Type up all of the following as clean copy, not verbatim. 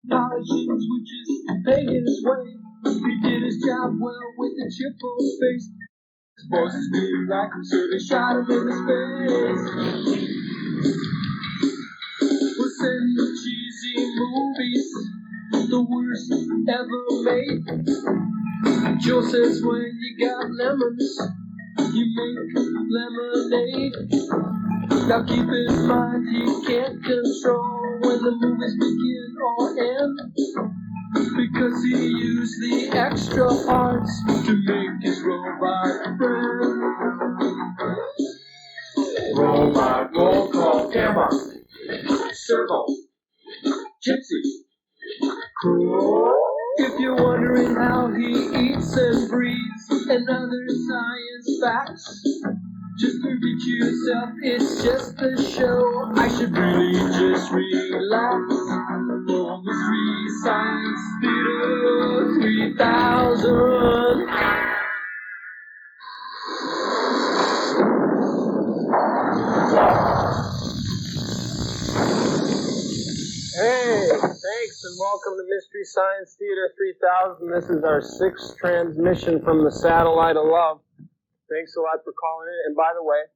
polishing switches, paying his way. He did his job well with a cheerful face. His bosses didn't like him, so they shot him in his face. We're sending cheesy movies, the worst ever made. Joe says when you got lemons, you make lemonade. Now keep in mind he can't control when the movies begin or end, because he used the extra parts to make his robot friend. Robot roll call, camera, circle, gypsy, cool. If you're wondering how he eats and breathes and other science facts, just repeat to yourself, it's just a show. I should really just relax. For Mystery Science Theater 3000. Hey, thanks and welcome to Mystery Science Theater 3000. This is our 6th transmission from the Satellite of Love. Thanks a lot for calling in. And by the way,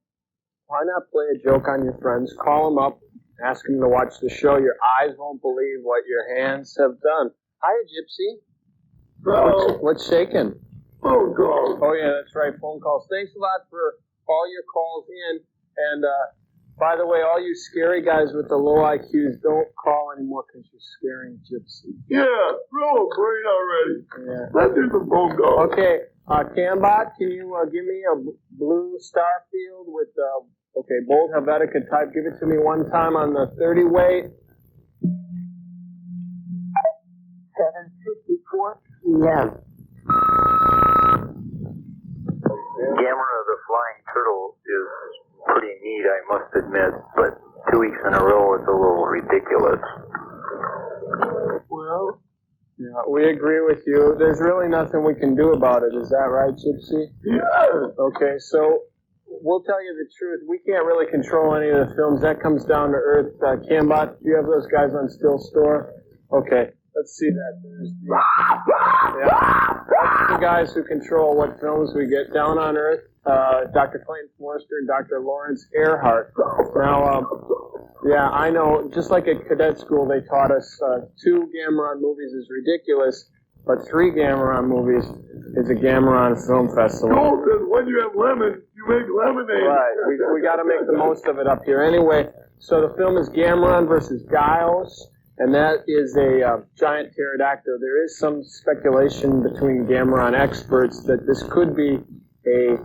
why not play a joke on your friends? Call them up, ask them to watch the show. Your eyes won't believe what your hands have done. Hiya, Gypsy. What's shaking? Phone calls. Oh, yeah, that's right, phone calls. Thanks a lot for all your calls in. And, by the way, all you scary guys with the low IQs, don't call anymore because you're scaring Gypsy. Yeah, throw a brain already. Yeah. Let's do some phone calls. Okay, Cambot, can you give me a blue star field with, bold Helvetica type? Give it to me one time on the 30 weight. 7:54 p.m. Gamera the Flying Turtle is pretty neat, I must admit, but 2 weeks in a row is a little ridiculous. Well, yeah, we agree with you. There's really nothing we can do about it. Is that right, Gypsy? Yeah. Okay, so we'll tell you the truth. We can't really control any of the films. That comes down to Earth. Cambot, do you have those guys on Still Store? Okay, let's see that. There's that's the guys who control what films we get. Down on Earth, Dr. Clayton Forrester and Dr. Lawrence Earhart. Now, yeah, I know, just like at cadet school, they taught us 2 Gameron movies is ridiculous, but 3 Gameron movies is a Gameron Film Festival. Joel says when you have lemon, you make lemonade. Right, we got to make the most of it up here. Anyway, so the film is Gameron versus Gaos, and that is a giant pterodactyl. There is some speculation between Gameron experts that this could be the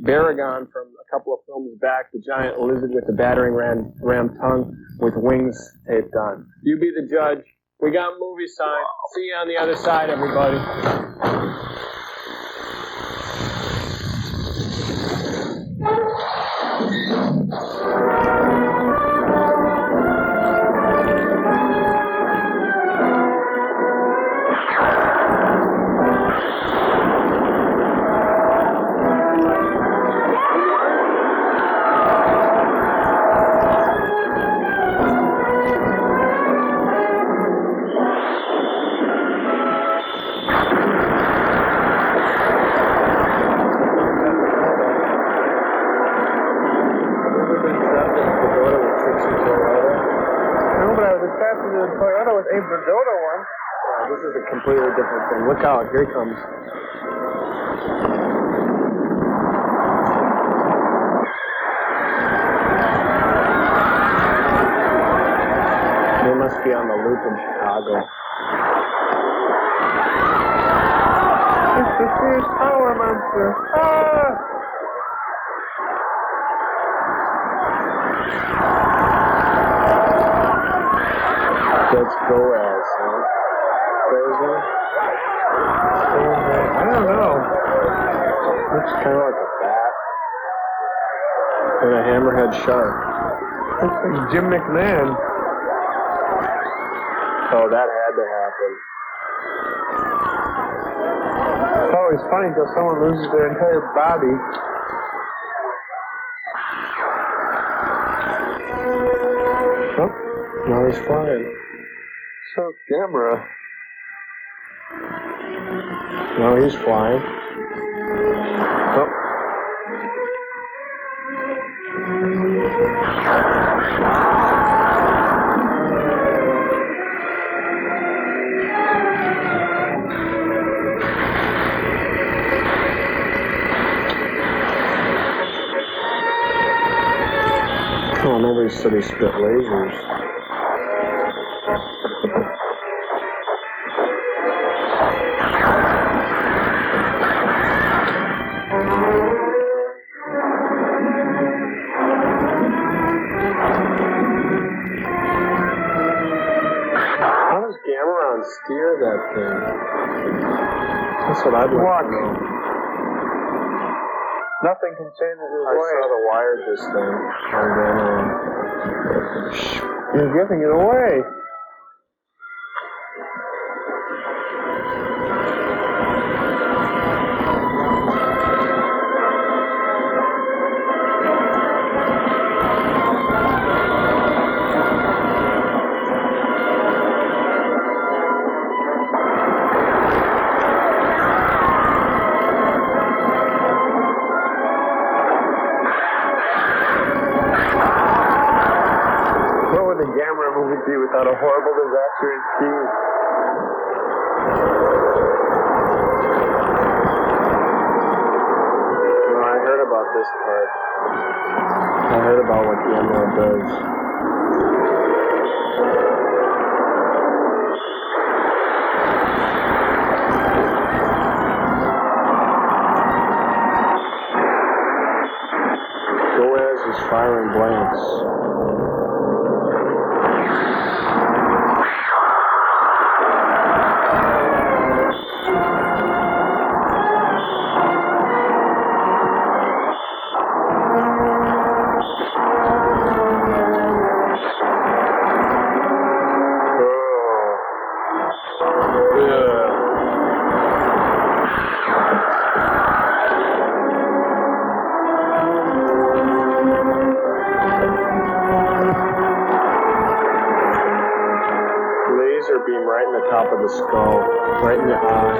Baragon from a couple of films back, the giant lizard with the battering ram tongue with wings taped on. You be the judge. We got movie sign. See you on the other side, everybody. This is a completely different thing. Look out, here he comes. They must be on the loop in Chicago. It's the fierce power monster. Ah! Let's go, asshole. Crazy? I don't know. Looks kind of like a bat. And a hammerhead shark. Looks like Jim McMahon. Oh, that had to happen. It's always funny until someone loses their entire body. Oh, now he's flying. So K06-Gamera. No, he's flying. Oh. Oh, nobody said he spit lasers. How does Gamera steer that thing? That's what I'd like to know. Nothing can change his I way. saw the wire this thing on Gamera. You're giving it away. Without a horrible disaster at sea. No, I heard about this part. I heard about what Gamera does. Gaos is firing blanks. Top of the skull, right in the eye.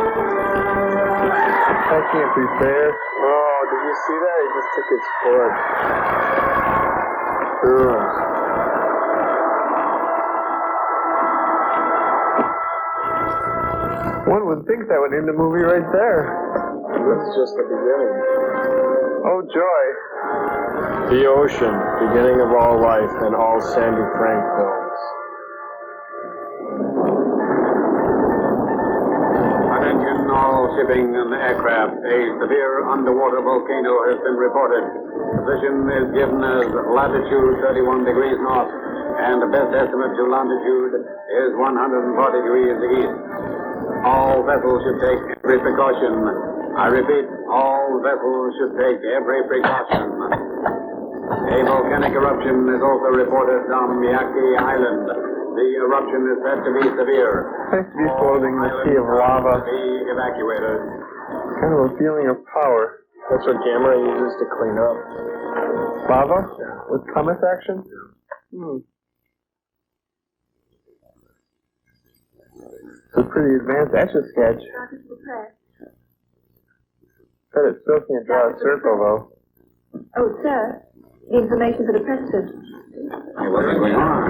That can't be fair. Oh, did you see that? He just took his foot. Ugh. One would think that would end the movie right there. This is just the beginning. Oh, joy. The ocean, beginning of all life and all Sandy Frank films. All shipping and aircraft, a severe underwater volcano has been reported. Position is given as latitude 31 degrees north, and the best estimate to longitude is 140 degrees east. All vessels should take every precaution. I repeat, all vessels should take every precaution. A volcanic eruption is also reported on Miyake Island. The eruption is said to be severe. Seems to be floating in a sea of lava. Be evacuated. Kind of a feeling of power. That's what Gamera uses to clean up. Lava? Yeah. With cometh action? It's a pretty advanced etch-a-sketch. But it still can't draw a circle, though. Oh, sir, the information for the president. What's going on?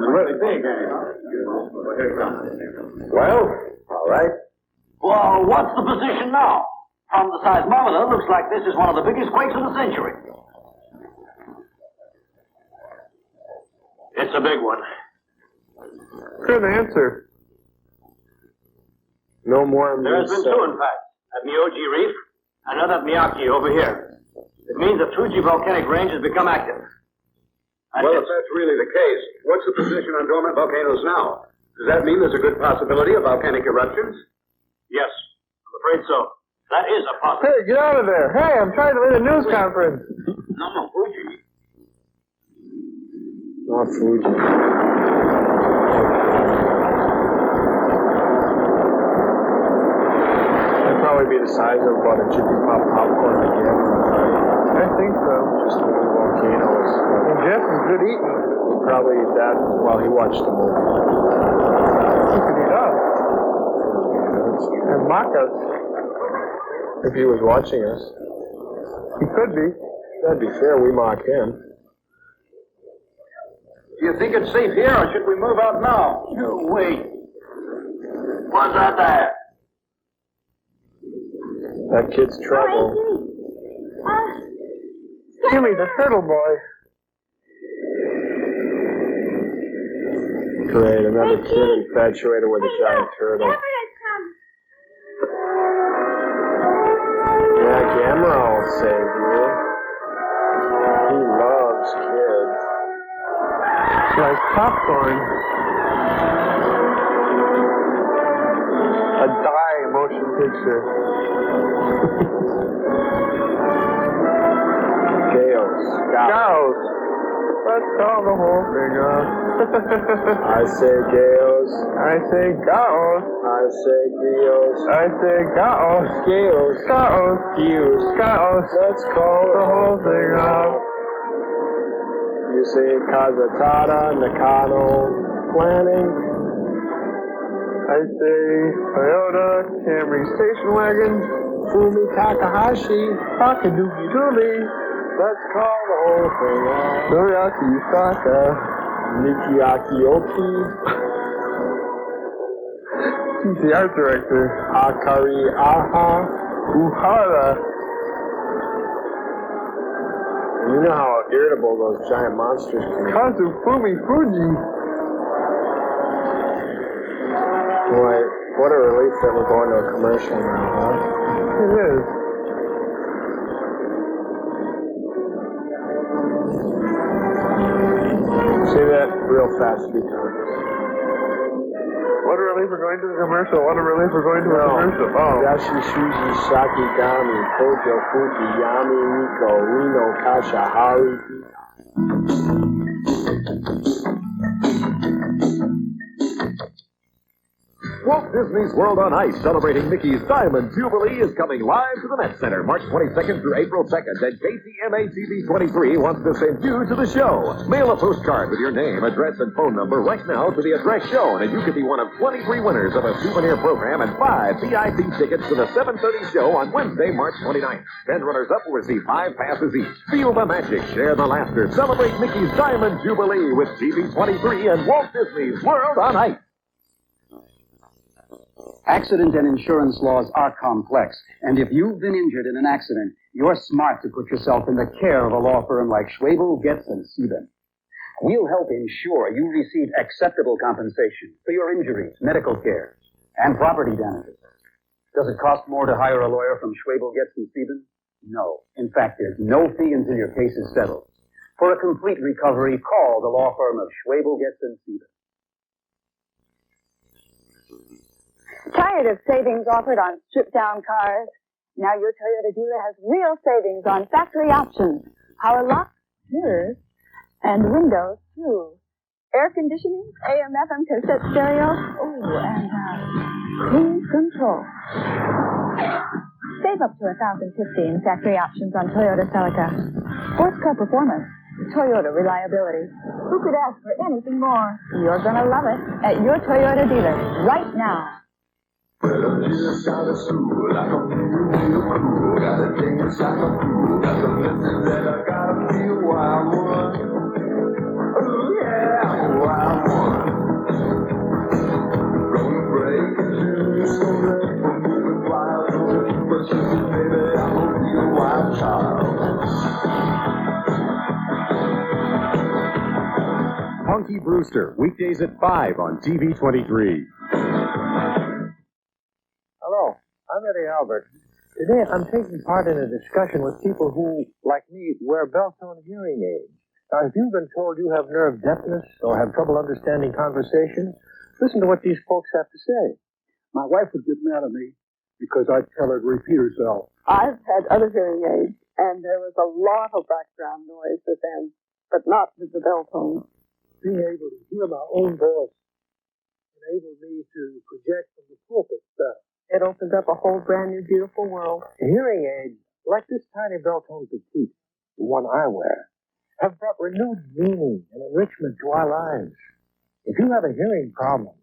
Really big, Well, all right. Well, what's the position now? From the seismometer, looks like this is one of the biggest quakes of the century. It's a big one. Good answer. No more. There has been two, in fact. At Myoji Reef, and another at Miyake over here. It means the Fuji volcanic range has become active. Well, if that's really the case, what's the position on dormant volcanoes now? Does that mean there's a good possibility of volcanic eruptions? Yes, I'm afraid so. That is a possibility. Hey, get out of there. Hey, I'm trying to lead a news conference. No, Fuji. Not Fuji. That'd probably be the size of what a chippy pop popcorn again. I think so. Just a little volcanoes. And Jeff is good eating. He'd probably eat that while he watched the movie. could eat us. And mock us. If he was watching us. He could be. That'd be fair, we mock him. Do you think it's safe here, or should we move out now? No, wait. What's that there? That kid's trouble. Jimmy, the turtle boy. Great, another kid infatuated with a giant turtle. Yeah, Gamera will save you. He loves kids. Like popcorn. A die motion picture. Gaos. Let's call the whole thing off. I say Gaos. I say Gaos. I say Gaos. I say Gaos. Gaos. Gaos. Gaos. Gaos. Let's call The whole thing off. You say Kazatada, Nakano, planning. I say Toyota, Camry station wagon, Fumi Takahashi. Takaduki Dooley, Let's call the whole thing off. Noriaki Yusaka, Nikiaki Oki. he's the art director, Akari Aha. Uhara. You know how irritable those giant monsters can be. Kazufumi Fuji. Boy, what a relief that we're going to a commercial now, huh? It is. Say that real fast 3 times. What a relief we're going to the commercial. What a relief we're going to a commercial. Oh. Yashi Shuji Sakigami, Kojo Fuji, Yami Miko, Rino Kasha, Hari. Walt Disney's World on Ice, celebrating Mickey's Diamond Jubilee, is coming live to the Met Center March 22nd through April 2nd, and KTMA TV23 wants to send you to the show. Mail a postcard with your name, address, and phone number right now to the address shown, and you could be one of 23 winners of a souvenir program and 5 VIP tickets to the 7:30 show on Wednesday, March 29th. 10 runners-up will receive 5 passes each. Feel the magic, share the laughter, celebrate Mickey's Diamond Jubilee with TV23 and Walt Disney's World on Ice. Accident and insurance laws are complex, and if you've been injured in an accident, you're smart to put yourself in the care of a law firm like Schwabel, Getz, and Sieben. We'll help ensure you receive acceptable compensation for your injuries, medical care, and property damages. Does it cost more to hire a lawyer from Schwabel, Getz, and Sieben? No. In fact, there's no fee until your case is settled. For a complete recovery, call the law firm of Schwabel, Getz, and Sieben. Tired of savings offered on stripped-down cars? Now your Toyota dealer has real savings on factory options. Power locks, mirrors, and windows, too. Air conditioning, AM/FM cassette stereo, and cruise control. Save up to $1,050 in factory options on Toyota Celica. Sports car performance, Toyota reliability. Who could ask for anything more? You're gonna love it at your Toyota dealer right now. Well, I'm just out of school, like I'm real cool. Got a dance like a fool, got the message that I gotta feel why I won. Oh yeah, why I won. Gonna break into some red for moving wild on the but you baby, I'm a real wild child. Punky Brewster, weekdays at 5 on TV23. Hello, I'm Eddie Albert. Today I'm taking part in a discussion with people who, like me, wear belt-tone hearing aids. Now, if you've been told you have nerve deafness or have trouble understanding conversation, listen to what these folks have to say. My wife would get mad at me because I'd tell her to repeat herself. I've had other hearing aids, and there was a lot of background noise with them, but not with the bell tone. Being able to hear my own voice enabled me to project from the pulpit stuff. It opened up a whole brand new, beautiful world. Hearing aids, like this tiny belt-tone petite, the one I wear, have brought renewed meaning and enrichment to our lives. If you have a hearing problem,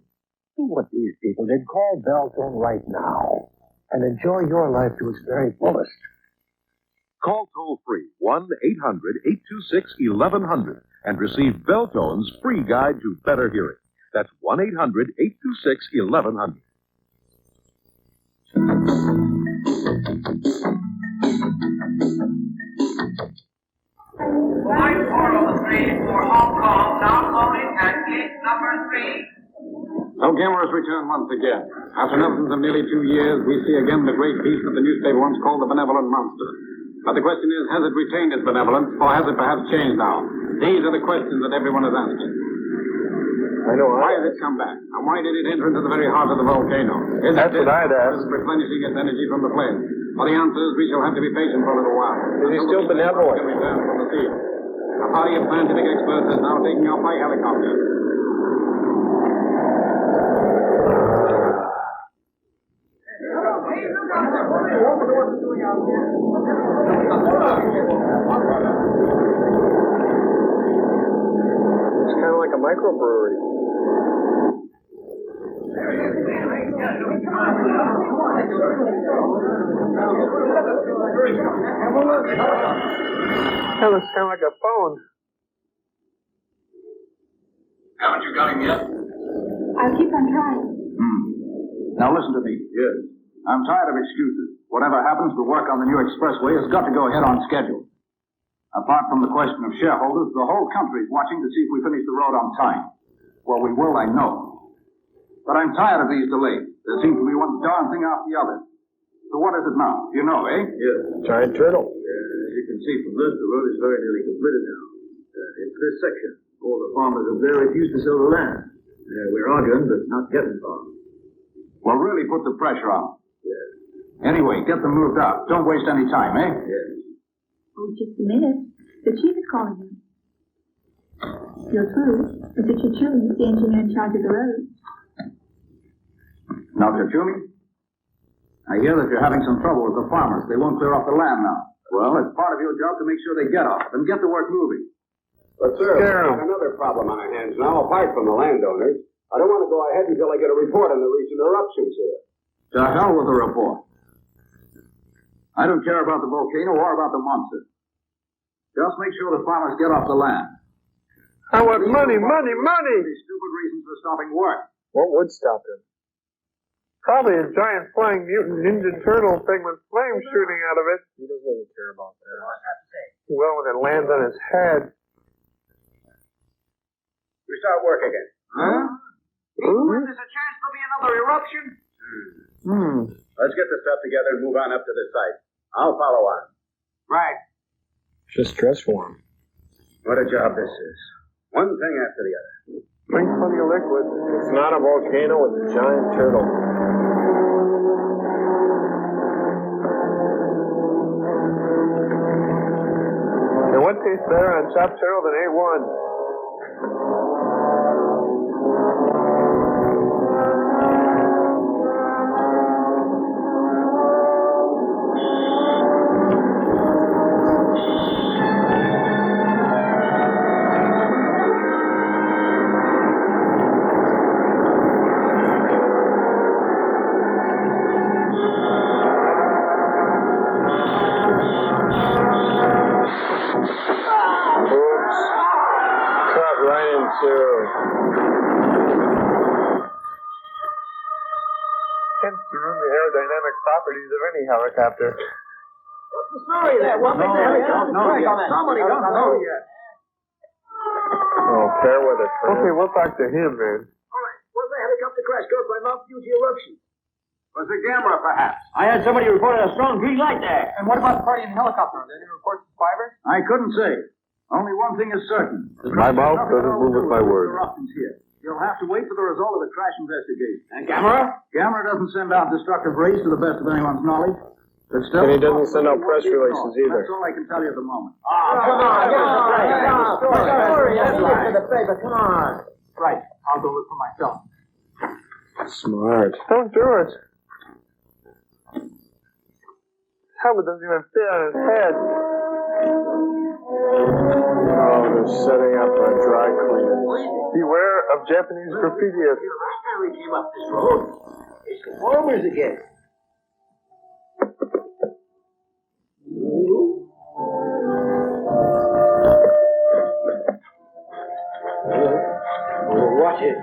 Do what these people did. Call Beltone right now and enjoy your life to its very fullest. Call toll-free 1-800-826-1100 and receive Beltone's free guide to better hearing. That's 1-800-826-1100. Line 4 on the street for Hong Kong, now calling at gate number 3. So Gamera's returned once again. After an absence of nearly 2 years, we see again the great beast that the newspaper once called the benevolent monster. But the question is, has it retained its benevolence, or has it perhaps changed now? These are the questions that everyone is asking. Why has it come back? And why did it enter into the very heart of the volcano? That's what I'd ask. Is it replenishing its energy from the flames? For the answer is we shall have to be patient for a little while. Is he still benevolent? Can return from the field. A party of scientific experts is now taking off by helicopter. It's kind of like a microbrewery. That looks kind of like a phone. Haven't you got him yet? I'll keep on trying. Now listen to me. Yes. I'm tired of excuses. Whatever happens, the work on the new expressway has got to go ahead on schedule. Apart from the question of shareholders, the whole country's watching to see if we finish the road on time. Well, we will, I know. But I'm tired of these delays. There seems to be one darn thing after the other. So what is it now? You know, eh? Yes. Giant turtle. As you can see from this, the road is very nearly completed now. It's this section. All the farmers up there refuse to sell the land. We're arguing, but not getting far. Well, really put the pressure on. Yes. Anyway, get them moved out. Don't waste any time, eh? Yes. Oh, just a minute. The chief is calling you. You're through. Mr. Chichuli is the engineer in charge of the road. Now, Chichumi, I hear that you're having some trouble with the farmers. They won't clear off the land now. Well, it's part of your job to make sure they get off and get the work moving. But, sir, we have another problem on our hands now, apart from the landowners. I don't want to go ahead until I get a report on the recent eruptions here. To hell with the report. I don't care about the volcano or about the monster. Just make sure the farmers get off the land. I want money, money, money! These stupid reasons for stopping work. What would stop him? Probably a giant flying mutant ninja turtle thing with flames shooting out of it. He doesn't even care about that. Well, when it lands on his head. We start work again. Huh? When there's a chance there'll be another eruption? Let's get the stuff together and move on up to the site. I'll follow on. Right. Just dress for him. What a job this is. One thing after the other. Drink plenty of liquid. It's not a volcano, it's a giant turtle. And what tastes better on chopped turtle than A1? Tends to ruin the aerodynamic properties of any helicopter. What's the story there? What No, we don't know yet. Somebody don't know yet. Oh, fair weather. Okay, we'll talk to him, man. All right. Was the helicopter crash caused by Mount Fuji eruption? Was it Gamera, perhaps? I had somebody reported a strong green light there. And what about the party in the helicopter? Are there any reports of fibers? I couldn't say. Only one thing is certain. My mouth doesn't move with my words. Here. You'll have to wait for the result of the crash investigation. And Gamera? Gamera doesn't send out destructive rays to the best of anyone's knowledge. But still, And he doesn't send out press releases either. That's all I can tell you at the moment. Come on, story. I need it for the paper. Come on. Right. I'll go look for myself. Smart. Don't do it. Helmet doesn't even fit on his head. Oh, they're setting up a dry cleaner. Beware of Japanese graffiti. Last time we came up this road, it's the farmers again. Watch it.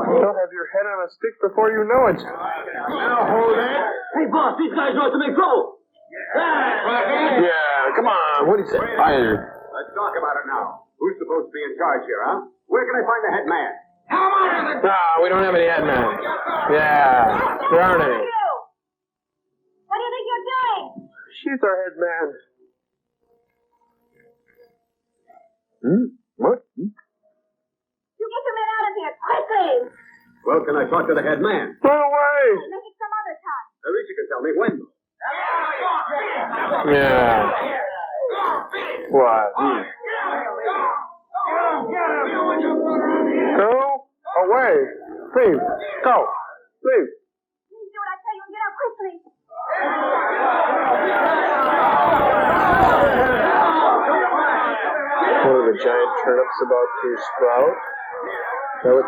You'll have your head on a stick before you know it. Now hold it. Hey, boss, these guys want to make trouble. Yeah, come on. What do you say? Let's talk about it now. Who's supposed to be in charge here, huh? Where can I find the head man? No, we don't have any head men. Yeah, there aren't any. What do you think you're doing? She's our head man. What? You get your men out of here, quickly! Well, can I talk to the head man? Run away! Make it some other time. At least you can tell me when. Yeah. What? Go away. Please. Go. Please. Please do what I tell you and get out quickly. What are the giant turnips about to sprout?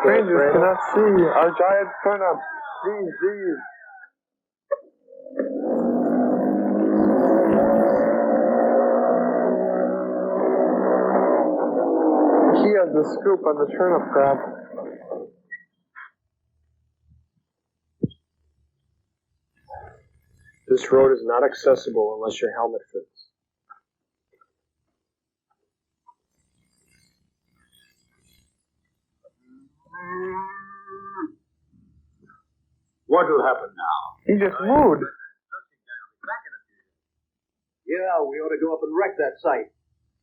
Strangers cannot see our giant turnips. These. He has the scoop on the turnip crop. This road is not accessible unless your helmet fits. What will happen now? He just moved. Yeah, we ought to go up and wreck that site.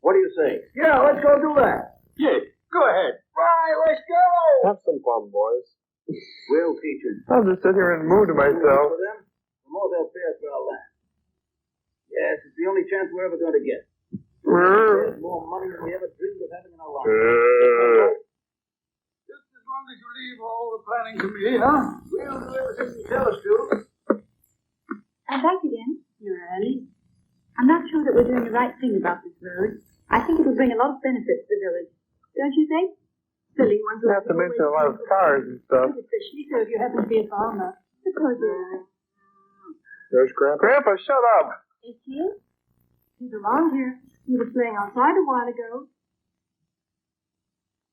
What do you say? Yeah, let's go do that. Yeah, go ahead. Right, let's go. Have some fun, boys. We'll teach him. I'll just sit here and moo to myself. For them, the more they'll pay us for our land. Yes, it's the only chance we're ever going to get. There's more money than we ever dreamed of having in our lives. Just as long as you leave all the planning to me, huh? We'll do everything you tell us to. I'm back again. You're early. I'm not sure that we're doing the right thing about this road. I think it will bring a lot of benefit to the village. Don't you think? Silly ones. You have to mention a lot of cars and stuff. Especially so if you happen to be a farmer. Suppose you're... There's Grandpa. Grandpa, shut up. Is he? He's around here. He was playing outside a while ago.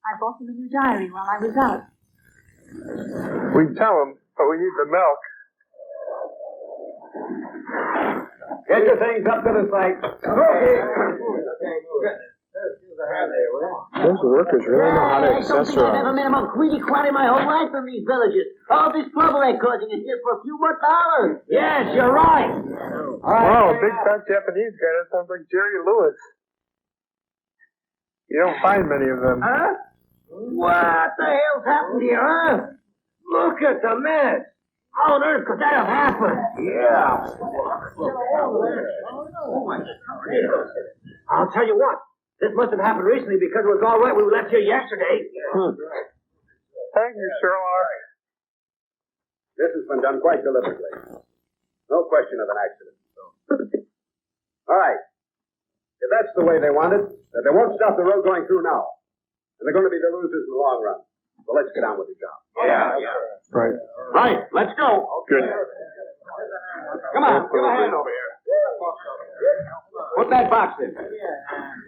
I bought him a new diary while I was out. We tell him, but we need the milk. Get your things up to the site. Okay. Those workers really know how to accessorize. I've never met a greedy quack in my whole life in these villages. All this trouble they're causing is just for a few more dollars. Yes, you're right. Wow, big fat Japanese guy. That sounds like Jerry Lewis. You don't find many of them. Huh? What the hell's happened here, huh? Look at the mess. How on earth could that have happened? Yeah. I'll tell you what. This must have happened recently because it was all right when we left here yesterday. Thank you, Sherlock. This has been done quite deliberately. No question of an accident. All right. If that's the way they want it, then they won't stop the road going through now. And they're going to be the losers in the long run. So let's get on with the job. Yeah. Right. Right, let's go. Good. Come on, give a hand over here. Put that box in.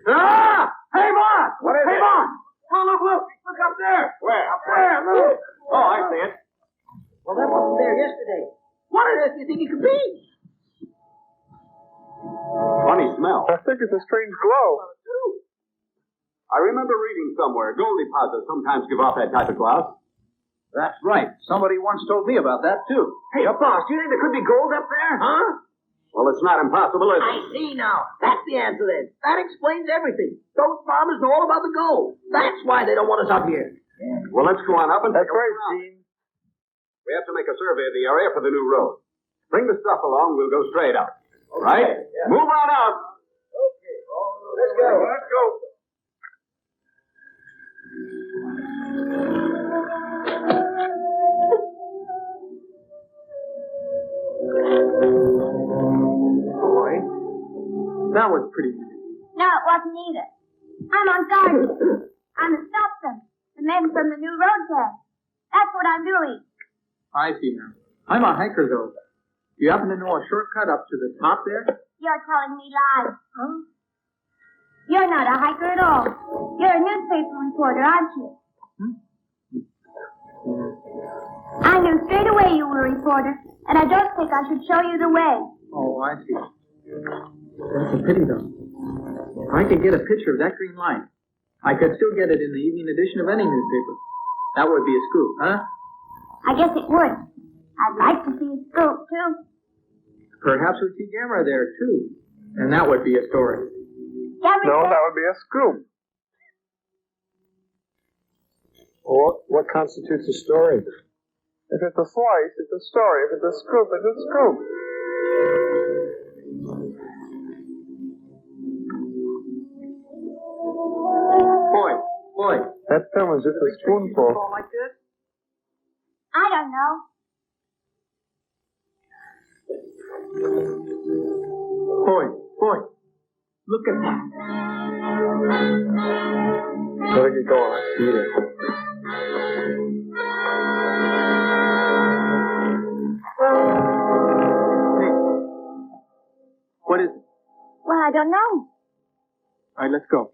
Ah! Hey, boss! What is it? Hey, boss! Oh, look up there! Where? There, look! Oh, I see it. Well, that wasn't there yesterday. What on earth do you think it could be? Funny smell. I think it's a strange glow. I remember reading somewhere gold deposits sometimes give off that type of gloss. That's right. Somebody once told me about that, too. Hey, boss, do you think there could be gold up there, huh? Well, it's not impossible, is it? I see now. That's the answer then. That explains everything. Those farmers know all about the gold. That's why they don't want us up here. Well, let's go on up and That's take a look right, around. Gene. We have to make a survey of the area for the new road. Bring the stuff along, we'll go straight up. All right? Yeah. Move on out. Okay. Let's go. Let's go. Boy, That was pretty nice. No, it wasn't either. I'm on guard. I'm to stop them. The men from the new road test. That's what I'm doing. I see now. I'm a hiker, though. Do you happen to know a shortcut up to the top there? You're telling me lies. Huh? You're not a hiker at all. You're a newspaper reporter, aren't you? I knew straight away you were a reporter, and I don't think I should show you the way. Oh, I see. That's a pity, though. If I could get a picture of that green line, I could still get it in the evening edition of any newspaper. That would be a scoop, huh? I guess it would. I'd like to see a scoop, too. Perhaps we'd see Gamera there, too. And that would be a story. No, that would be a scoop. What constitutes a story? If it's a slice, it's a story. If it's a scoop, it's a scoop. Boy. That film was just a spoonful. Like this? I don't know. Boy. Look at that. Better get going. Let's eat it. Hey. What is it? Well, I don't know. All right, let's go.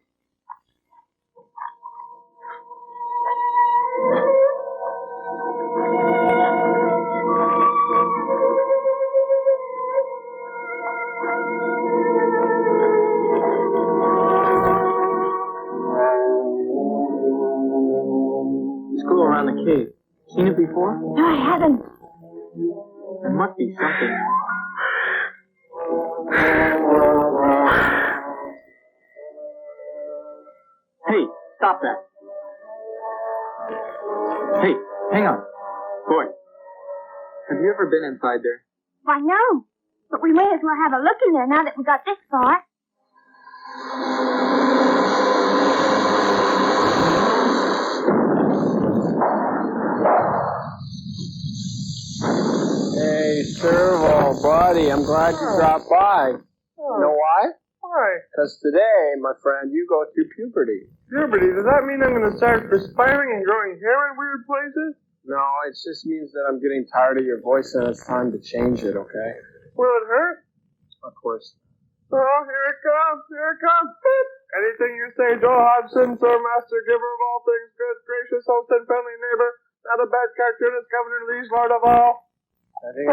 Around the cave. Seen it before? No, I haven't. There must be something. Hey, stop that. Hey, hang on. Boy, have you ever been inside there? Why, no. But we may as well have a look in there now that we got this far. Hey, Servo, buddy, I'm glad you dropped by. You know why? Why? Because today, my friend, you go through puberty. Puberty? Does that mean I'm going to start perspiring and growing hair in weird places? No, it just means that I'm getting tired of your voice and it's time to change it, okay? Will it hurt? Of course. Oh, here it comes. Beep. Anything you say, Joe Hodgson, Sir Master Giver of all things good, gracious host and friendly neighbor, not a bad cartoonist, Governor Lee's Lord of all. I think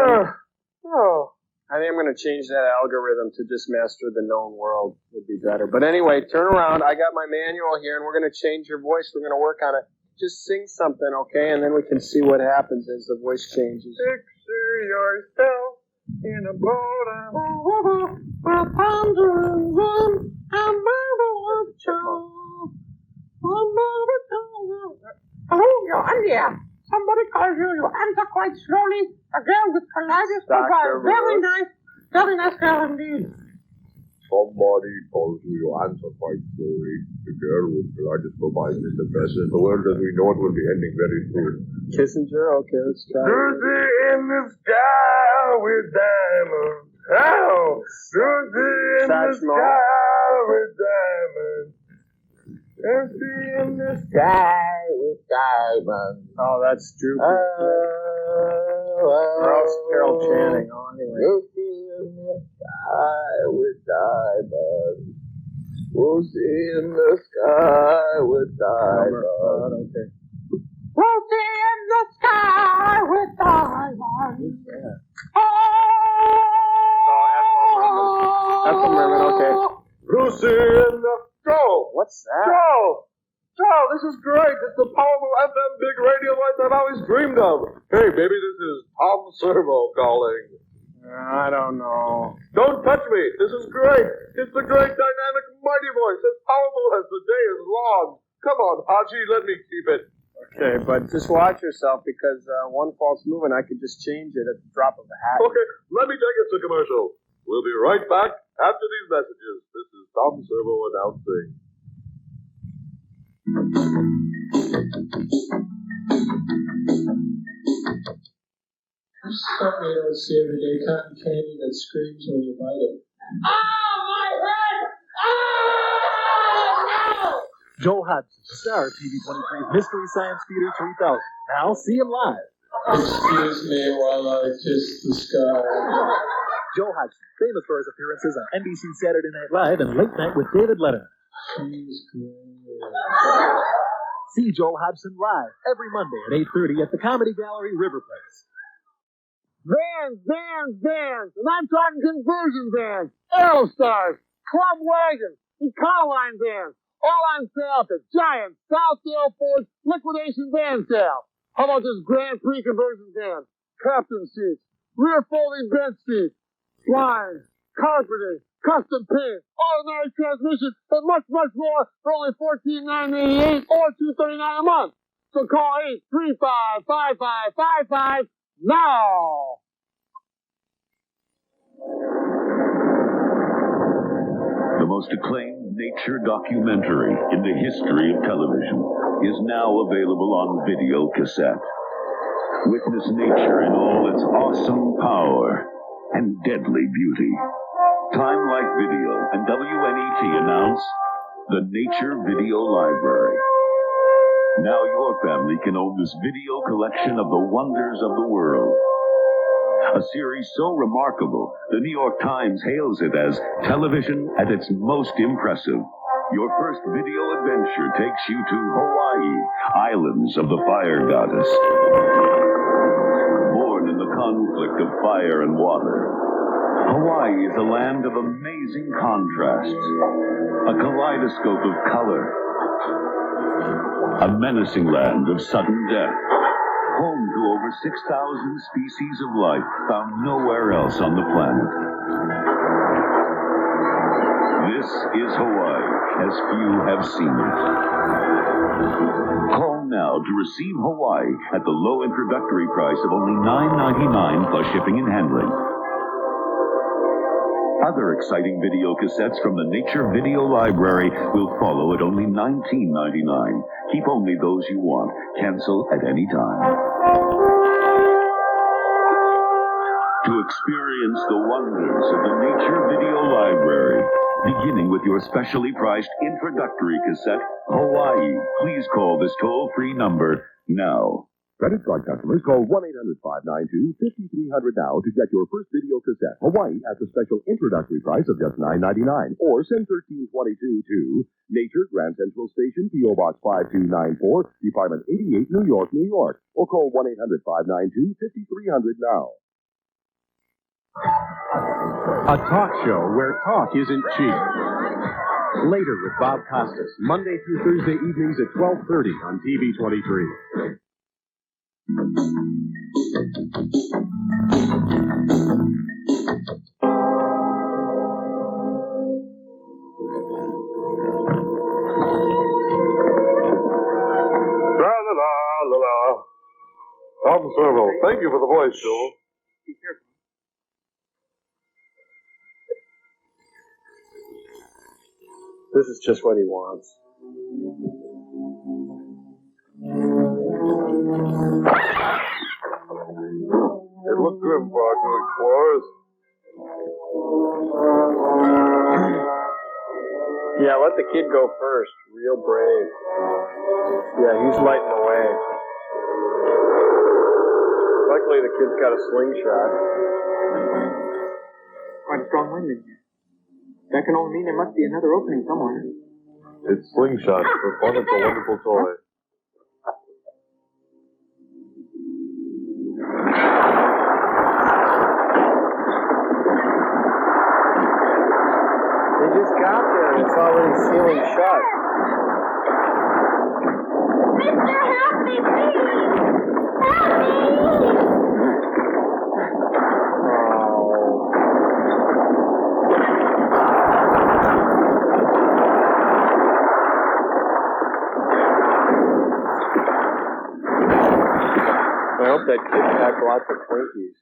I'm going to change that algorithm to just master the known world would be better. But anyway, turn around. I got my manual here, and we're going to change your voice. We're going to work on it. Just sing something, okay? And then we can see what happens as the voice changes. Picture yourself in a boat on a river, a pondering one, a marvelous child. Hello, you're India. Somebody calls you. You answer quite slowly. A girl with colitis. Very nice girl indeed. Somebody calls you. You answer quite slowly. The girl with colitis provides Mr. President. The world as we know it will be ending very soon. Kissinger? Okay, let's try it. Lucy in the sky with diamonds. Oh, Lucy in the sky with diamonds. Lucy in the sky with diamonds. Oh, that's Drew. Carol Channing. Oh, anyway. Lucy in the sky with diamonds. Lucy in the sky with diamonds. Okay. Lucy in the sky with diamonds. Yeah. That's a Merman, okay. Lucy in the... Joe! What's that? Joe, this is great. It's the powerful FM big radio voice I've always dreamed of. Hey, baby, this is Tom Servo calling. I don't know. Don't touch me. This is great. It's the great, dynamic, mighty voice, as powerful as the day is long. Come on, Haji, let me keep it. Okay, but just watch yourself because one false move and I could just change it at the drop of a hat. Okay, let me take us to commercial. We'll be right back after these messages. This is Tom Servo announcing. Something you don't see every day, cotton candy that screams when you bite it. Oh, my head! Joel Hodgson, star of TV23's Mystery Science Theater 3000. Now see him live. Excuse me while I kiss the sky. Joel Hodgson, famous for his appearances on NBC Saturday Night Live and Late Night with David Letterman. She's great. See Joel Hodgson live every Monday at 8:30 at the Comedy Gallery, River Place. Vans, and I'm talking conversion vans, Aerostars, Club Wagons, Econoline vans, all on sale at the giant Southdale Ford liquidation van sale. How about this Grand Prix conversion van? Captain seats, rear folding bench seats, blinds, carpeting, custom paint, automatic transmission, and much, much more for only $14,988 or $239 a month. So call 835-5555 now. The most acclaimed nature documentary in the history of television is now available on video cassette. Witness nature in all its awesome power and deadly beauty. Time Life Video and WNET announce the Nature Video Library. Now your family can own this video collection of the wonders of the world. A series so remarkable, the New York Times hails it as television at its most impressive. Your first video adventure takes you to Hawaii, islands of the fire goddess. Born in the conflict of fire and water, Hawaii is a land of amazing contrasts, a kaleidoscope of color, a menacing land of sudden death, home to over 6,000 species of life found nowhere else on the planet. This is Hawaii, as few have seen it. Call now to receive Hawaii at the low introductory price of only $9.99 plus shipping and handling. Other exciting video cassettes from the Nature Video Library will follow at only $19.99. Keep only those you want. Cancel at any time. To experience the wonders of the Nature Video Library, beginning with your specially priced introductory cassette, Hawaii, please call this toll-free number now. Credit card customers call 1-800-592-5300 now to get your first video cassette, Hawaii, at the special introductory price of just $9.99. Or send 1322 to Nature, Grand Central Station, P.O. Box 5294, Department 88, New York, New York. Or call 1-800-592-5300 now. A talk show where talk isn't cheap. Later with Bob Costas, Monday through Thursday evenings at 12:30 on TV23. La-la-la-la-la. Tom Servo, thank you for the voice, Joel. Be careful. This is just what he wants. It looked grim for our two explorers. Yeah, let the kid go first. Real brave. Yeah, he's lighting the way. Luckily, the kid's got a slingshot. Quite a strong wind in here. That can only mean there must be another opening somewhere. It's slingshot. It's wonderful, wonderful toy. They just got there and it's already sealing shut. Mister, help me, please! Help me! I hope that kid packed lots of Twinkies.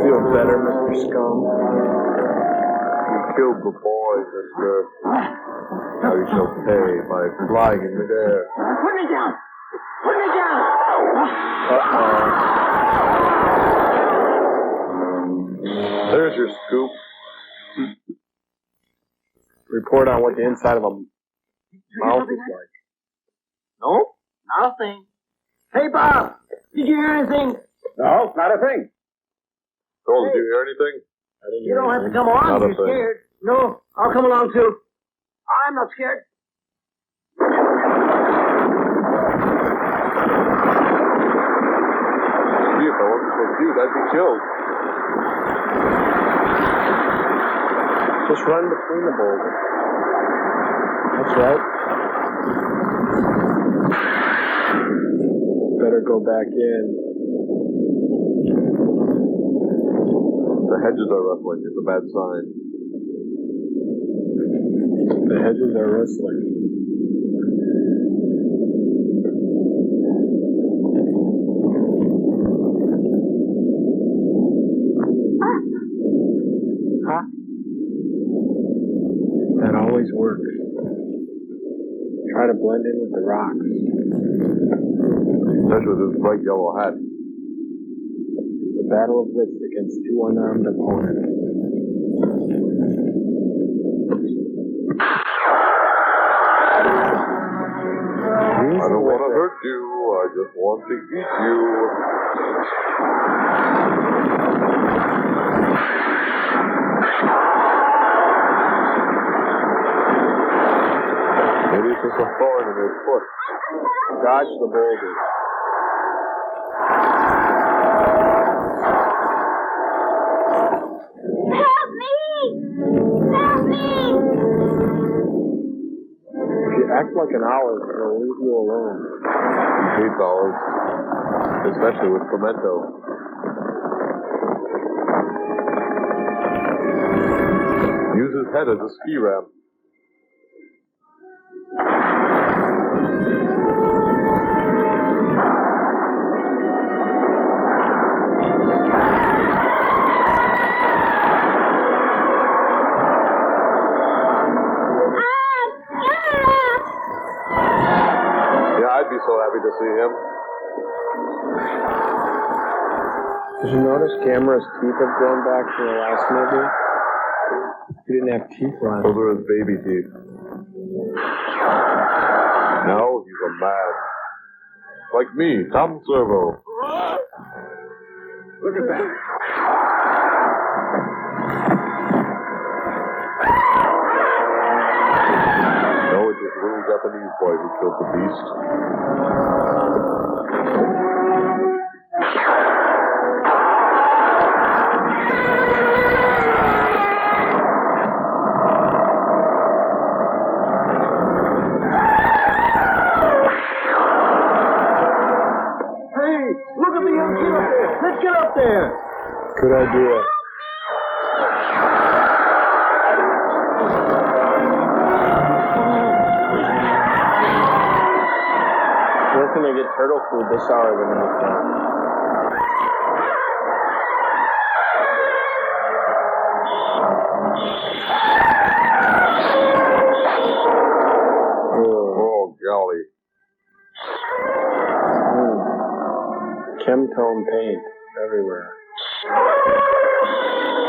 Feel better, Mr. Scum. You killed the boy, mister. Now you shall pay by flying in midair. Put me down! Put me down! There's your scoop. We report on what the inside of a mouth is like. No, not a thing. Hey, Bob, did you hear anything? No, not a thing. Cole, did you hear anything? You don't have to come along if you're scared. No, I'll come along too. I'm not scared. Gee, if I wasn't so cute, I'd be killed. Just run between the boulders. That's right. Better go back in. The hedges are rustling. It's a bad sign. The hedges are rustling. Huh? That always works. Try to blend in with the rocks. Especially with this bright yellow hat. It's a battle of wits against two unarmed opponents. I don't want to hurt you. I just want to eat you. Maybe it's just a thorn in his foot. Dodge the boulders. Help me! Help me! If you act like an olive, they'll leave you alone. He hates olives, especially with pimento. Use his head as a ski ramp. I'd be so happy to see him. Did you notice Gamera's teeth have grown back from the last movie? He didn't have teeth left. Those are his baby teeth. Now he's a man. Like me, Tom Servo. Look at that. No, it's this little Japanese boy who killed the beast. Hey, look at me, young kid up there. Let's get up there. Good idea. Where can they get turtle food this hour of the night? Oh, golly. Chemtone paint everywhere.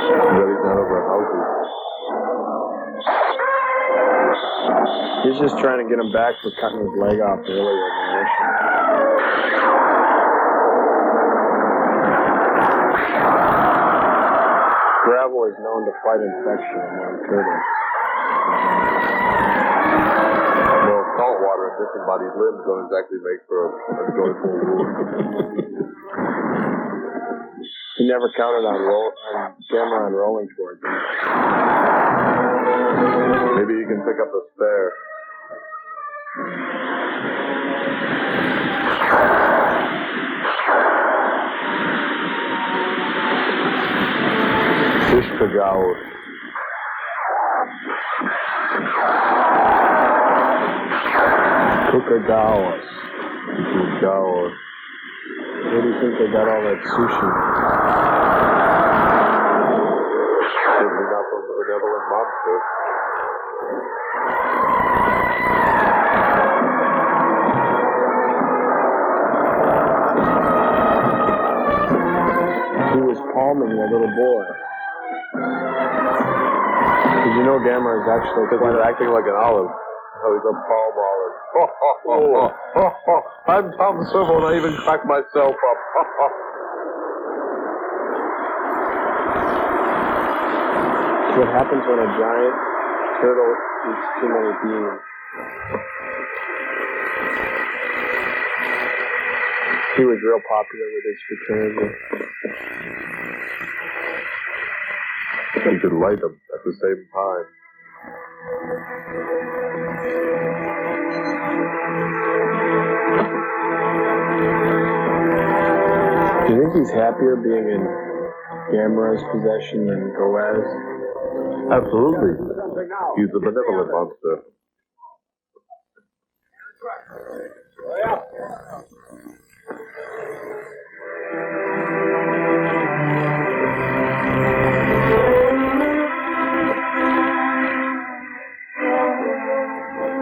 Ready down over houses. He's just trying to get him back for cutting his leg off earlier in the mission. Gravel is known to fight infection among turtles. Well, salt water and disembodied limbs don't exactly make for a joyful wound. He never counted on Gamera on rolling towards him. Maybe he can pick up the spare. Fish to Gaos. Cook a Gaos. Gaos. Where do you think they got all that sushi? Certainly not from the benevolent monster. He was palming a little boy. Did you know know Gamera is actually because he's acting like an olive. Oh, he's a palm olive. I'm Tom Servo, and I even cracked myself up. What happens when a giant turtle eats too many beans? He was real popular with his fraternity. You could light them at the same time. Do you think he's happier being in Gamera's possession than Gaos? Absolutely. He's a benevolent monster.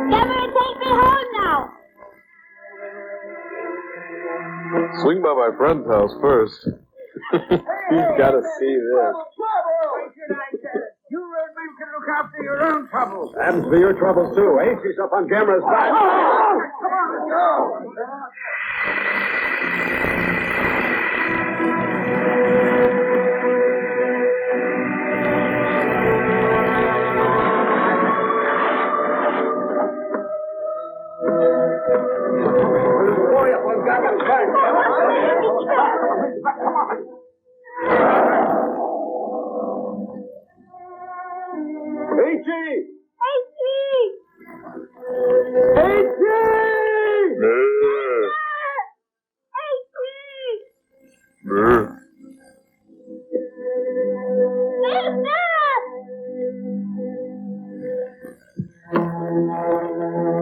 Gamera, take me home now. Swing by my friend's house first. He's got to see this. You red men can look after your own troubles. And for your troubles, too, eh? She's up on Gamera's back. Come on, go. Boy, up on Gamera's back. Come on. H.E.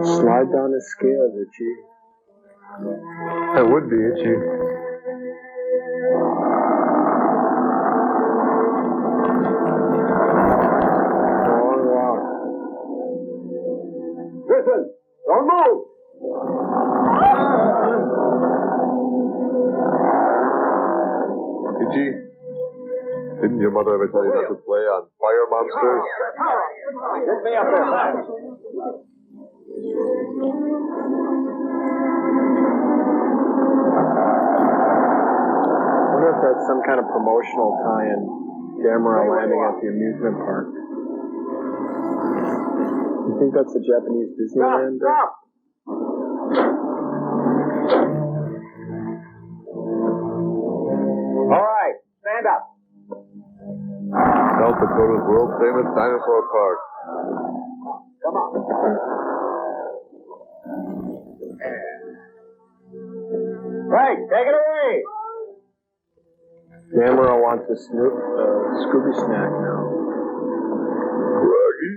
Slide down the scale, Itchy. That would be itchy. Long walk. Listen, don't move. Itchy, didn't your mother ever tell you not to play on fire monsters? Get me up there. I wonder if that's some kind of promotional tie-in. Gamera landing at the amusement park. You think that's the Japanese Disneyland? Stop! All right, stand up. South Dakota's world famous dinosaur park. Come on. Right, take it away. Gamera wants a Scooby snack now. Raggy.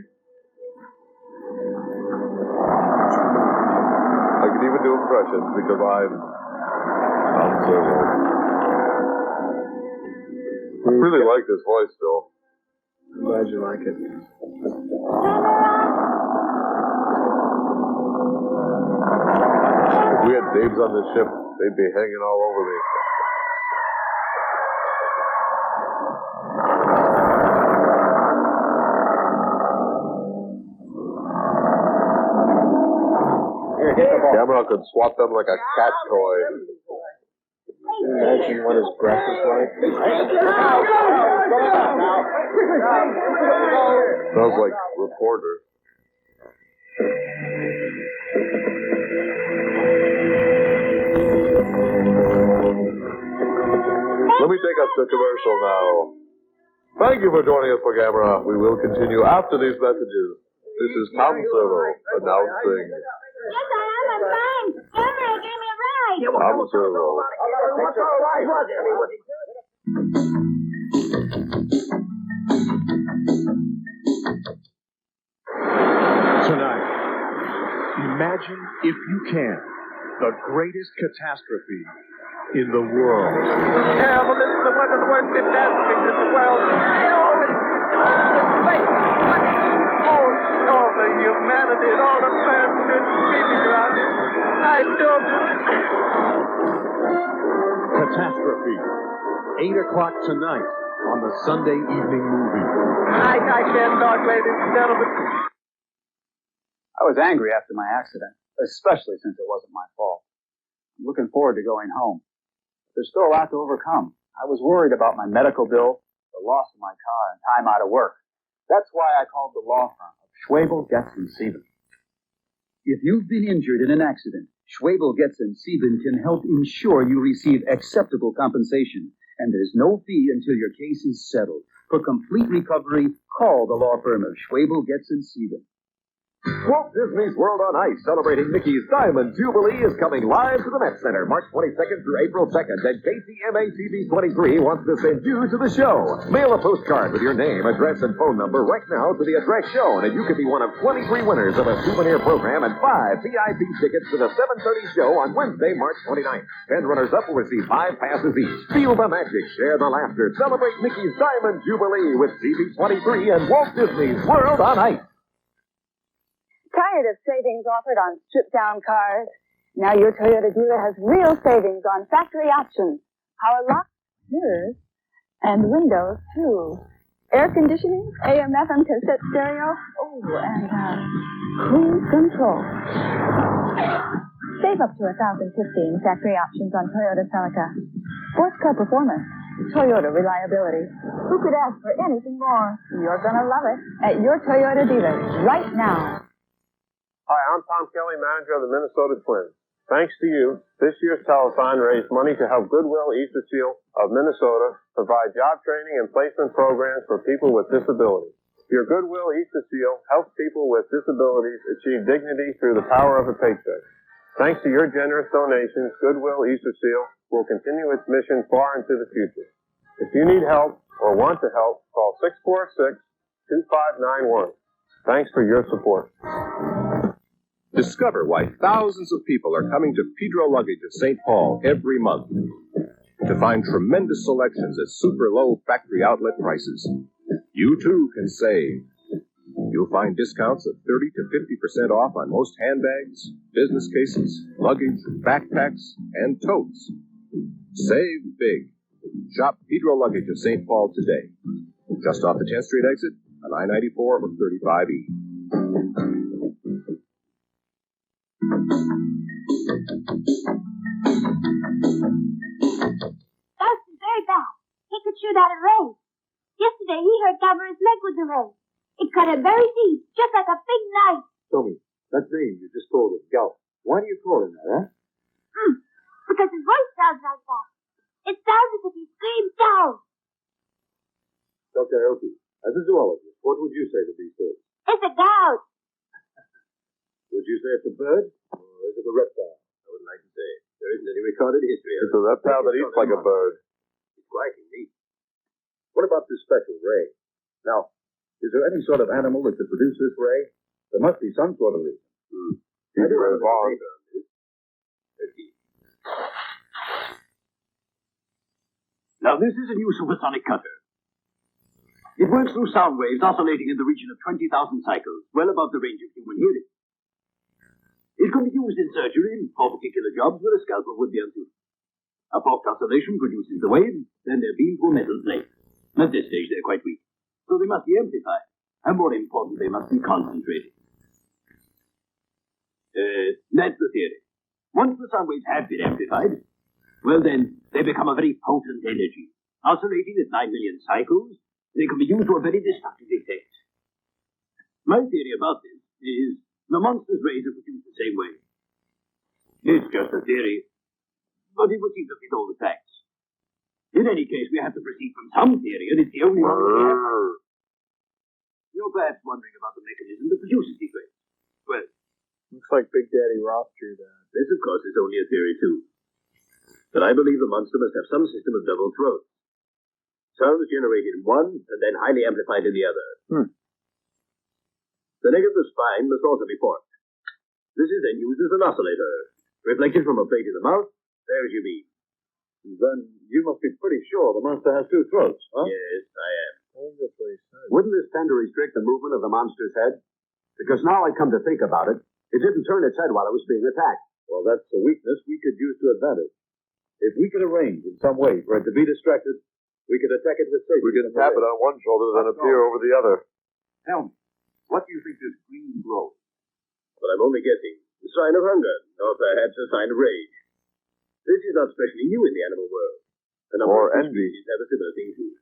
I can even do impressions because I'm Tom Servo. I really like this voice, though. I'm glad you like it. If we had Daves on this ship, they'd be hanging all over me. Gamera could swat them like a cat toy. Can you imagine what his breath is like? Smells like reporter. Let me take us to commercial now. Thank you for joining us for Gamera. We will continue after these messages. This is Tom Servo announcing. Yes, I am. I'm fine. Gamera gave me a ride. Tom Servo. Tonight, imagine, if you can, the greatest catastrophe in the world. Yeah, well, this is one of the worst catastrophes in the world. All the humanity and all the bad species around here. I told you. Catastrophe. 8 o'clock tonight on the Sunday evening movie. I can't talk, ladies and gentlemen. I was angry after my accident, especially since it wasn't my fault. I'm looking forward to going home. But there's still a lot to overcome. I was worried about my medical bill, the loss of my car, and time out of work. That's why I called the law firm of Schwabel, Getz, and Sieben. If you've been injured in an accident, Schwabel, Getz, and Sieben can help ensure you receive acceptable compensation, and there's no fee until your case is settled. For complete recovery, call the law firm of Schwabel, Getz, and Sieben. Walt Disney's World on Ice, celebrating Mickey's Diamond Jubilee, is coming live to the Met Center March 22nd through April 2nd, and KTMA TV23 wants to send you to the show. Mail a postcard with your name, address, and phone number right now to the address shown, and you could be one of 23 winners of a souvenir program and 5 VIP tickets to the 7:30 show on Wednesday, March 29th. 10 runners-up will receive 5 passes each. Feel the magic, share the laughter, celebrate Mickey's Diamond Jubilee with TV23 and Walt Disney's World on Ice. Tired of savings offered on stripped-down cars? Now your Toyota dealer has real savings on factory options. Power locks, mirrors, and windows, too. Air conditioning, AM, FM, cassette stereo, and cruise control. Save up to $1,050 in factory options on Toyota Celica. Sports car performance, Toyota reliability. Who could ask for anything more? You're gonna love it at your Toyota dealer right now. Hi, I'm Tom Kelly, manager of the Minnesota Twins. Thanks to you, this year's telethon raised money to help Goodwill Easter Seal of Minnesota provide job training and placement programs for people with disabilities. Your Goodwill Easter Seal helps people with disabilities achieve dignity through the power of a paycheck. Thanks to your generous donations, Goodwill Easter Seal will continue its mission far into the future. If you need help or want to help, call 646-2591. Thanks for your support. Discover why thousands of people are coming to Pedro Luggage of St. Paul every month to find tremendous selections at super low factory outlet prices. You too can save. You'll find discounts of 30 to 50% off on most handbags, business cases, luggage, backpacks, and totes. Save big. Shop Pedro Luggage of St. Paul today. Just off the 10th Street exit on I-94 or 35E. That's very bad. He could shoot out a ray. Yesterday he heard cover his leg with the ray. It cut him very deep, just like a big knife. Tommy, that name you just called him, Gaos. Why do you call him that, huh? Because his voice sounds like that. It sounds as if he screams down. Dr. Elke, as a zoologist, what would you say to these birds? It's a Gaos. Would you say it's a bird, or is it a reptile? I wouldn't like to say. There isn't any recorded history of it. It's a reptile that eats like a bird. It's quite unique. What about this special ray? Now, is there any sort of animal that could produce this ray? There must be some sort of reason. Now, this is a new supersonic cutter. It works through sound waves oscillating in the region of 20,000 cycles, well above the range of human hearing. It can be used in surgery for particular jobs where a scalpel would be unsuitable. A forked oscillation produces the waves, then they're beamed through a metal plate. At this stage, they're quite weak, so they must be amplified, and more important, they must be concentrated. That's the theory. Once the sound waves have been amplified, well then, they become a very potent energy. Oscillating at 9 million cycles, they can be used to a very destructive effect. My theory about this is the monster's rays are produced the same way. It's just a theory, but it would seem to fit all the facts. In any case, we have to proceed from some theory, and it's the only one we have. You're perhaps wondering about the mechanism that produces these rays. Well, looks like Big Daddy Roth drew that. This, of course, is only a theory, too. But I believe the monster must have some system of double throats. Sounds generated in one, and then highly amplified in the other. The neck of the spine must also be forked. This is then used as an oscillator. Reflected from a plate in the mouth, there's your beam. Then you must be pretty sure the monster has two throats, huh? Yes, I am. Wouldn't this tend to restrict the movement of the monster's head? Because now I come to think about it, it didn't turn its head while it was being attacked. Well, that's a weakness we could use to advantage. If we could arrange in some way for it to be distracted, We could attack it with safety. We can tap it on one shoulder, then appear over the other. Tell me, what do you think this green glow is? But I'm only guessing. A sign of hunger, or perhaps a sign of rage. This is not specially new in the animal world. A number Or of envy. species have a similar thing too.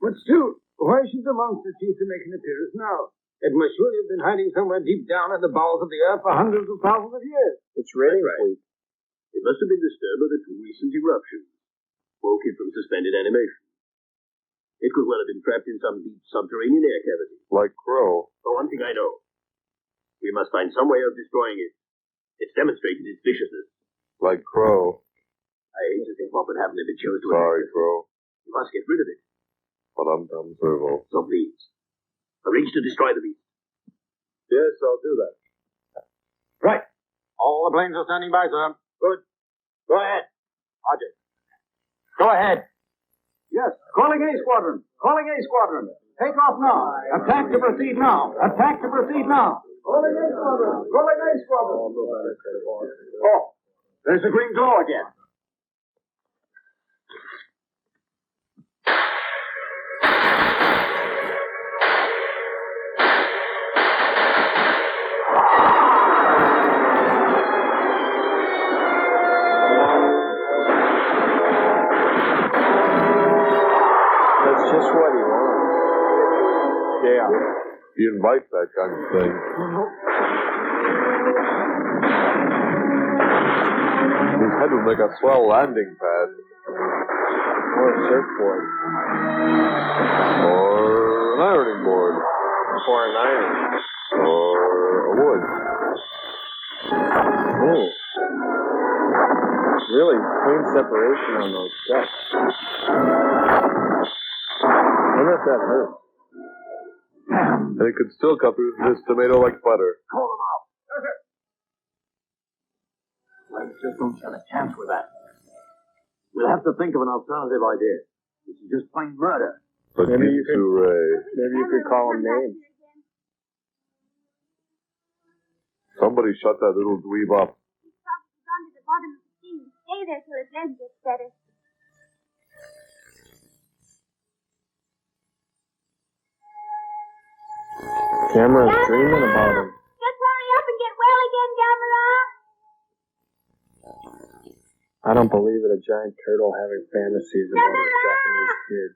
But still, why should the monster chief make an appearance now? It must surely have been hiding somewhere deep down in the bowels of the earth for hundreds of thousands of years. It's raining right. It must have been disturbed by the two recent eruptions. Woke it from suspended animation. It could well have been trapped in some deep subterranean air cavity. Like Crow. For one thing I know. We must find some way of destroying it. It's demonstrated its viciousness. Like Crow. I hate to think what would happen if it chose to Sorry, attack us. Crow. You must get rid of it. But I'm Servo. So please, arrange to destroy the beast. Yes, I'll do that. Right. All the planes are standing by, sir. Good. Go ahead. Roger. Go ahead. Yes. Calling A Squadron. Calling A Squadron. Take off now. Attack to proceed now. Attack to proceed now. Calling A Squadron. Calling A Squadron. Oh, there's the green glow again. That's just what he wants. Yeah. He invites that kind of thing. His head would make a swell landing pad. Or a surfboard. Or an ironing board. Or an iron. Or a wood. Oh. Really clean separation on those steps. I wonder if that hurts. And it could still cut through this tomato like butter. Call them out. Let's just don't stand a chance with that. We'll have to think of an alternative idea. This is just plain murder. But Maybe you could call him names. Somebody shut that little dweeb up. He's probably gone to the bottom of the sea. Stay there till his leg gets better. Camera's dreaming about him. Just hurry up and get well again, Gamera. I don't believe it, a giant turtle having fantasies about a Japanese kid.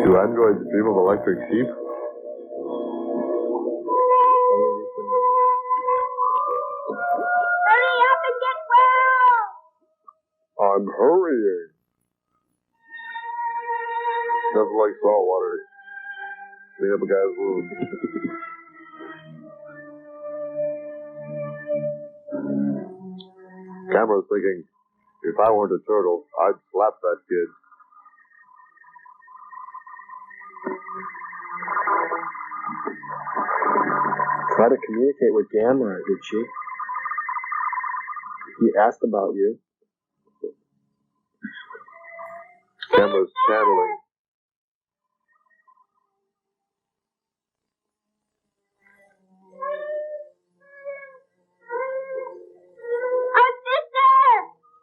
Do androids dream of electric sheep? Hurry up and get well. I'm hurrying. Nothing like salt water. Clean up a guy's wound. Camera's thinking, if I weren't a turtle, I'd slap that kid. Try to communicate with Gamera, did she? He asked about you. Camera's channeling.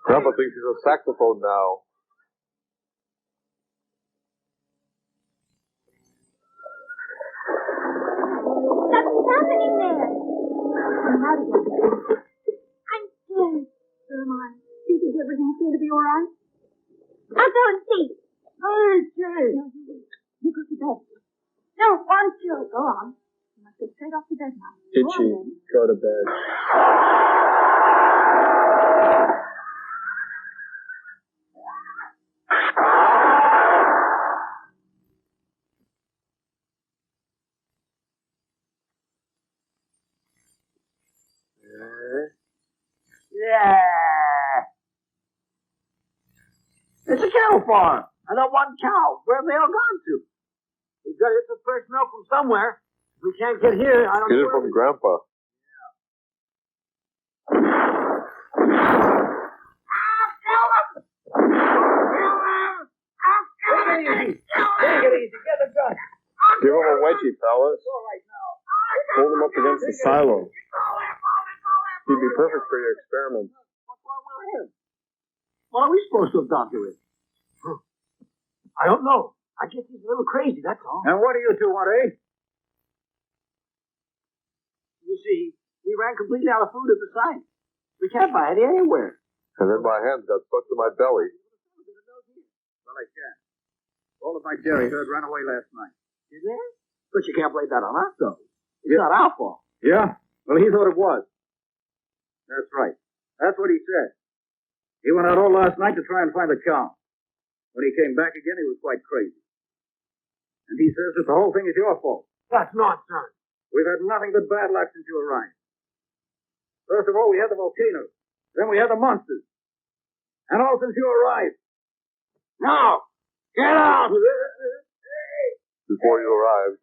Grandpa thinks he's a saxophone now. What's happening there? I'm scared. So am I. Do you think everything's going to be all right? I'll go and see. Hey, Jay! No, you wait. You go to bed. No, one, two. Go on. You must go straight off to bed now. Itchy, go to bed. Yeah. It's a cattle farm. I got one cow. Where have they all gone to? We've got to get the fresh milk from somewhere. If we can't get here, I don't know. Get it from Grandpa. Take it easy. Get the gun. Give him a wedgie, fellas. Hold him up against the silo. He'd be perfect for your experiments. What's wrong with him? What are we supposed to have done to him? I don't know. I guess he's a little crazy, that's all. And what do you two want, eh? You see, we ran completely out of food at the site. We can't buy it anywhere. And then my hands got stuck to my belly. Well, I can't. All of my dairy herd ran away last night. Is it? But you can't blame that on us, though. It's not our fault. Yeah? Well, he thought it was. That's right. That's what he said. He went out all last night to try and find a cow. When he came back again, he was quite crazy. And he says that the whole thing is your fault. That's nonsense. We've had nothing but bad luck since you arrived. First of all, we had the volcanoes. Then we had the monsters. And all since you arrived. Now, get out! Before you arrived.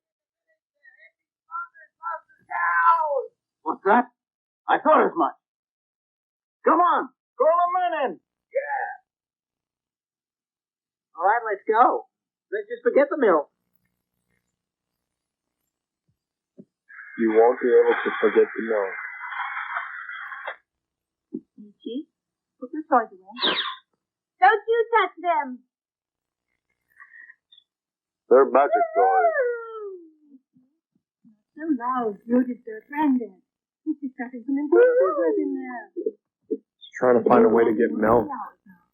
What's that? I thought as much. Come on, call the men in. Yeah. All right, let's go. Let's just forget the milk. You won't be able to forget the milk. Chief, put your toys away. Don't you touch them. They're magic toys. So loud. Notice their granddad. He's discussing some important business in there. He's trying to find a way to get milk.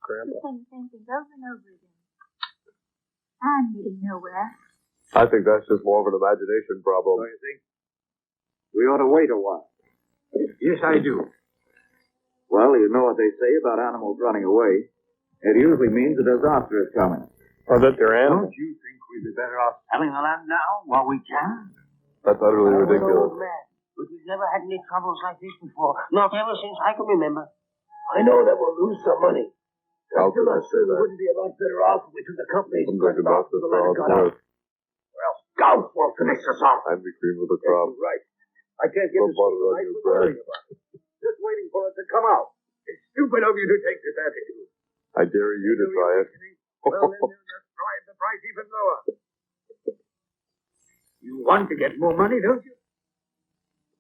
Grandpa. Saying the same things over and over again. I'm getting nowhere. I think that's just more of an imagination problem. Don't you think? We ought to wait a while. Yes, I do. Well, you know what they say about animals running away. It usually means that a disaster is coming. Or that they're animals. Don't you think we'd be better off selling the land now while we can? That's utterly ridiculous. Old man, but we've never had any troubles like this before. Not ever since I can remember. I know that we'll lose some money. How can I say We that? wouldn't be a lot better off if we took the company's I'm talking about to the the land got out. Or else Gaos will finish us off. I'm the cream of the crop. Right. I can't get No this butter on right your for bread. worrying about it. Just waiting for it to come out. It's stupid of you to take this attitude. I dare you to try it. Well, then you'll just drive the price even lower. You want to get more money, don't you?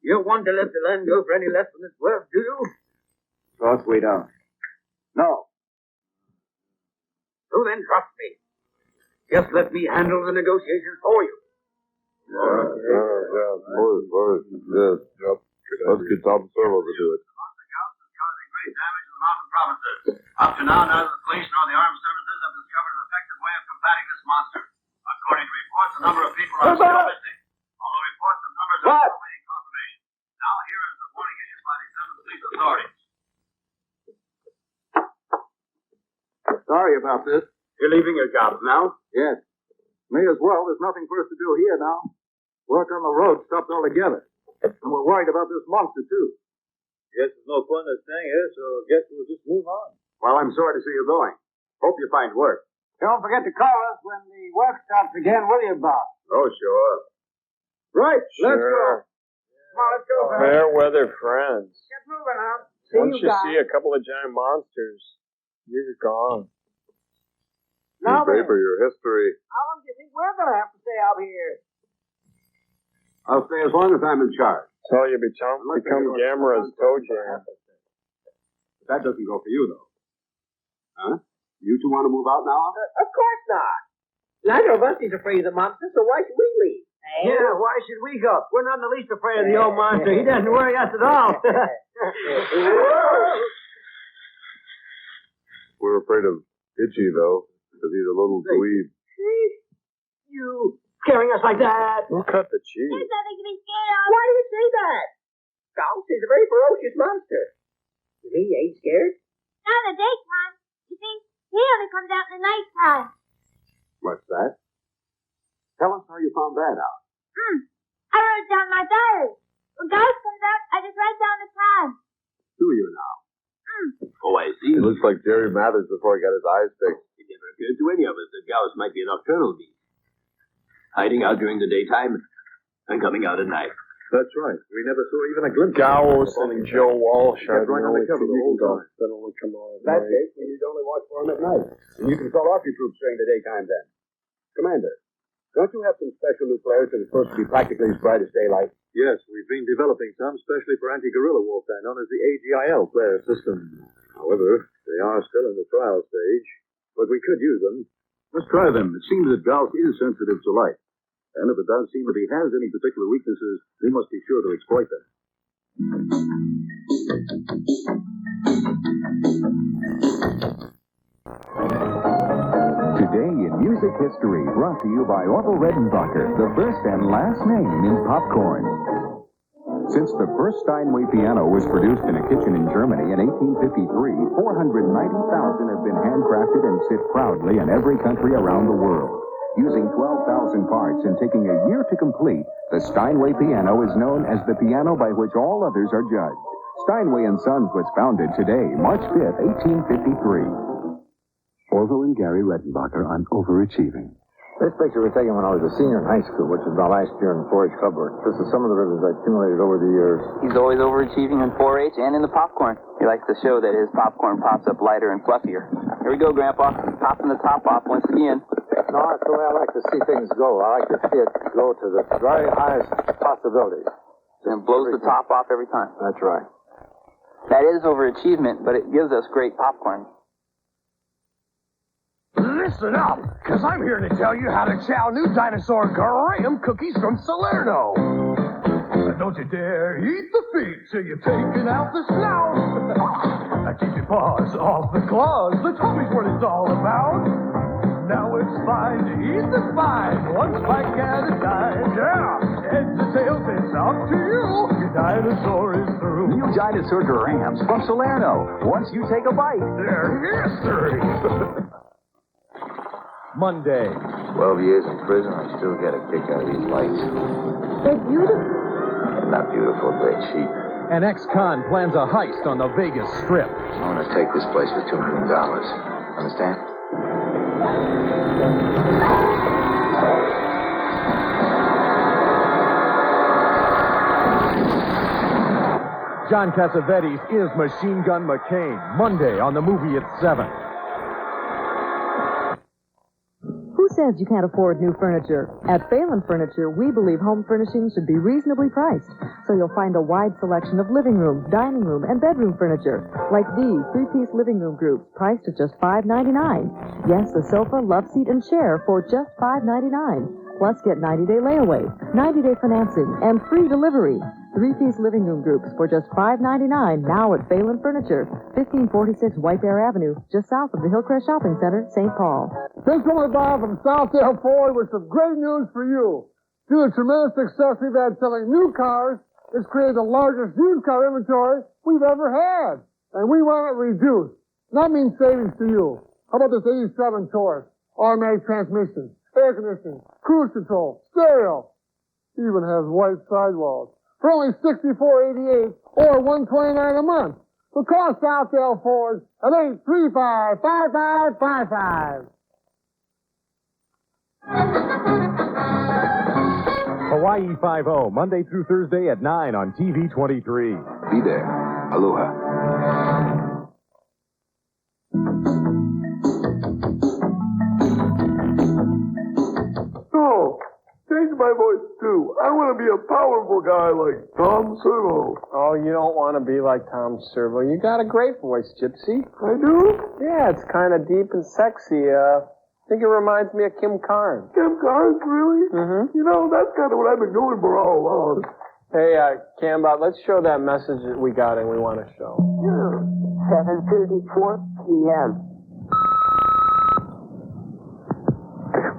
You don't want to let the land go for any less than it's worth, do you? Of course we don't. No. So then trust me. Just let me handle the negotiations for you. Yes. Yep. Let's get Tom Servo to do it. Great damage to the mountain provinces. Up to now, neither the police nor the armed services have discovered an effective way of combating this monster. According to reports, a number of people are still missing. Although reports of numbers are still waiting confirmation. Now, here is the warning issued by the seven police authorities. Sorry about this. You're leaving your jobs now? Yes. May as well. There's nothing for us to do here now. Work on the road stopped altogether. And we're worried about this monster, too. Guess there's no point in staying here, so guess we'll just move on. Well, I'm sorry to see you going. Hope you find work. Don't forget to call us when the work stops again, will you, Bob? Oh, sure. Right, let's go. Come on, let's go. Fair weather friends. Get moving, huh? Once you see a couple of giant monsters, you're gone. Now You pay then, for your history. how long do you think we're going to have to stay out here? I'll stay as long as I'm in charge. So you become Gamera's toe jam. But that doesn't go for you, though. Huh? You two want to move out now? Of course not. Neither of us is afraid of the monster, so why should we leave? Yeah, why should we go? We're not in the least afraid of the old monster. He doesn't worry us at all. We're afraid of Itchy, though, because he's a little dweeb. You scaring us like that? Who cut the cheese? There's nothing to be scared of. Why do you say that? Gaos is a very ferocious monster. You mean you ain't scared? Not in the daytime. You see, he only comes out in the nighttime. What's that? Tell us how you found that out. I wrote down my diary. When Gaos comes out, I just write down the time. Do you now? Oh, I see. He looks like Jerry Mathers before he got his eyes fixed. It never occurred to any of us that Gaos might be a nocturnal beast. Hiding out during the daytime and coming out at night. That's right. We never saw even a glimpse Gaos and Joe Walsh are the right only undercover the whole time. that only come on. In that case, we need only watch for him at night. And you can call off your troops during the daytime then. Commander, Don't you have some special new flares that are supposed to be practically as bright as daylight? Yes, we've been developing some specially for anti-guerrilla warfare, known as the AGIL flare system. However, they are still in the trial stage, but we could use them. Let's try them. It seems that Gaos is sensitive to light. And if it does seem that he has any particular weaknesses, we must be sure to exploit them. Today in music history, brought to you by Orville Redenbacher, the first and last name in popcorn. Since the first Steinway piano was produced in a kitchen in Germany in 1853, 490,000 have been handcrafted and sit proudly in every country around the world. Using 12,000 parts and taking a year to complete, the Steinway piano is known as the piano by which all others are judged. Steinway & Sons was founded today, March 5th, 1853. Orville and Gary Redenbacher on Overachieving. This picture was taken when I was a senior in high school, which was my last year in 4-H club work. This is some of the ribbons I accumulated over the years. He's always overachieving in 4-H and in the popcorn. He likes to show that his popcorn pops up lighter and fluffier. Here we go, Grandpa. Popping the top off once again. No, that's the way I like to see things go. I like to see it go to the very highest possibilities. And blows the top off every time. That's right. That is overachievement, but it gives us great popcorn. Listen up, because I'm here to tell you how to chow new dinosaur graham cookies from Salerno. Don't you dare eat the feet till you've taken out the snout. Keep your paws off the claws. The tummy's what it's all about. Now it's fine to eat the spine, one spike at a time. Yeah, heads and tails, it's up to you. Your dinosaur is through. New dinosaur grahams from Salerno. Once you take a bite, they're history. Monday. 12 years in prison, I still get a kick out of these lights. They're beautiful. Not beautiful, they're cheap. An ex-con plans a heist on the Vegas Strip. I'm going to take this place for $2 million. Understand? John Cassavetes is Machine Gun McCain. Monday on the movie at 7. Who says you can't afford new furniture? At Phelan Furniture, we believe home furnishings should be reasonably priced. So you'll find a wide selection of living room, dining room, and bedroom furniture, like these 3-piece living room groups, priced at just $5.99. Yes, a sofa, love seat, and chair for just $5.99. Plus, get 90-day layaway, 90-day financing, and free delivery. 3-piece living room groups for just $5.99 now at Phelan Furniture, 1546 White Bear Avenue, just south of the Hillcrest Shopping Center, St. Paul. This is Bob from Southdale Ford with some great news for you. Due to tremendous success we've had selling new cars, it's created the largest used car inventory we've ever had. And we want it reduced. That means savings to you. How about this 87 Taurus? Automatic transmission, air conditioning, cruise control, stereo. Even has white sidewalls. For only $64.88 or $129 a month. So call Southdale Ford at 835-5555. Hawaii 5-0, Monday through Thursday at 9 on TV 23. Be there. Aloha. Oh, change my voice too. I want to be a powerful guy like Tom Servo. Oh, you don't want to be like Tom Servo. You got a great voice, Gypsy. I do? Yeah, it's kind of deep and sexy. I think it reminds me of Kim Carnes. Kim Carnes, really? Mm-hmm. You know, that's kind of what I've been doing for all along. Hey, Cambot, let's show that message that we got and we want to show. Yeah. 7:34 p.m.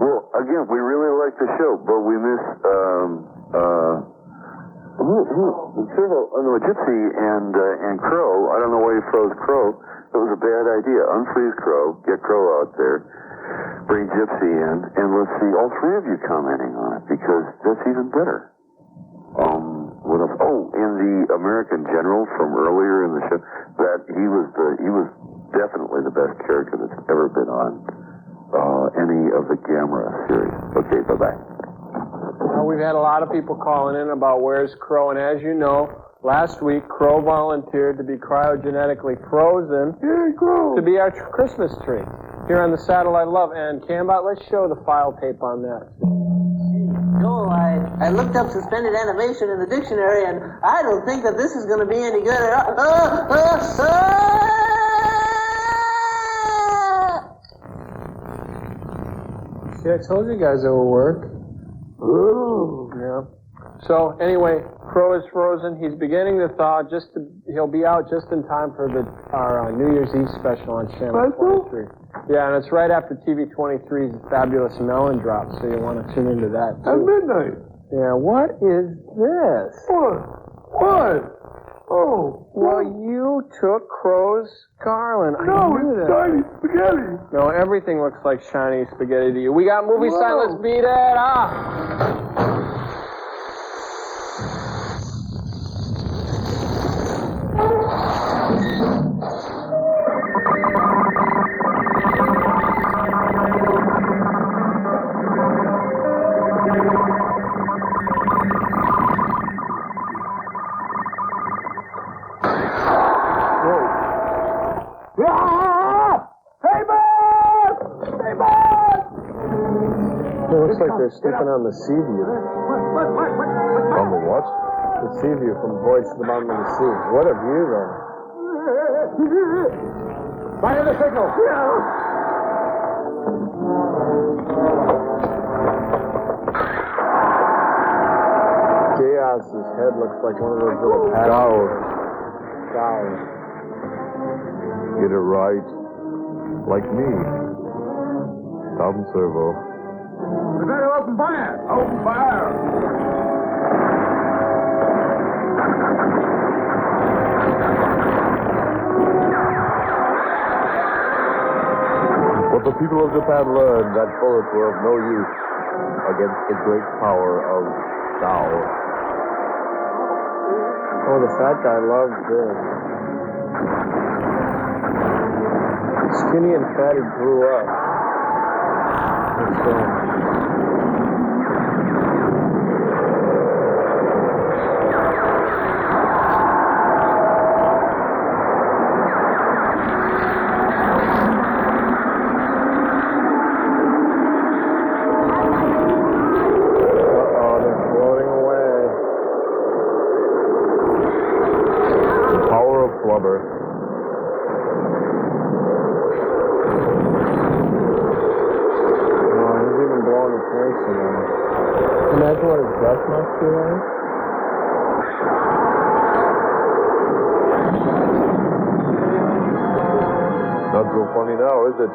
Well, again, we really like the show, but we miss, Gypsy and Crow. I don't know why you froze Crow. It was a bad idea. Unfreeze Crow, get Crow out there, bring Gypsy in, and let's see all three of you commenting on it, because that's even better. What else? Oh, and the American General from earlier in the show, that he was definitely the best character that's ever been on any of the Gamera series. Okay, bye-bye. We've had a lot of people calling in about where's Crow, and as you know, last week Crow volunteered to be cryogenetically frozen to be our Christmas tree here on the Satellite Love. And Cambot, let's show the file tape on that. No, I looked up suspended animation in the dictionary, and I don't think that this is going to be any good at all. See, I told you guys it would work. Ooh. Yeah. So anyway, Crow is frozen. He's beginning to thaw. He'll be out just in time for our New Year's Eve special on Channel 23. Yeah, and it's right after TV 23's Fabulous Melon Drop, so you'll want to tune into that too. At midnight. Yeah. What is this? What? Oh. Well, you took Crow's garland. I knew it's that. shiny spaghetti. No, everything looks like shiny spaghetti to you. We got movie side. Let's beat it. It looks like they're sniffing on the sea view. On the what? The sea view from Voyage to the Bottom of the Sea. What a view, though. Fire the signal! Gaos' head looks like one of those little paddles. Gaos. Get it right. Like me. Tom Servo. We better open fire. Open fire. But the people of Japan learned that bullets were of no use against the great power of Gao. Oh, the fat guy loves this. Skinny and fatty grew up. They're floating away. The power of flubber. Imagine what his breath must be like. Not so funny now, is it?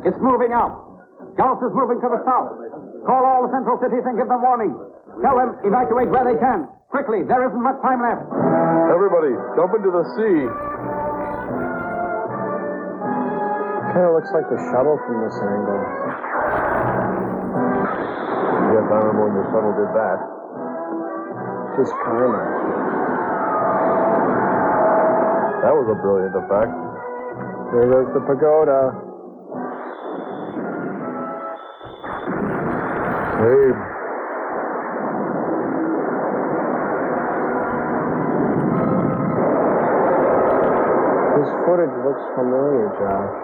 It's moving out. Gaos is moving to the south. Call all the central cities and give them warning. Tell them evacuate where they can. Quickly, there isn't much time left. Everybody, jump into the sea. Kind of looks like the shuttle from this angle. Yes, I remember when the shuttle did that. Just kind of. That was a brilliant effect. There goes the pagoda. Hey. This footage looks familiar, Josh.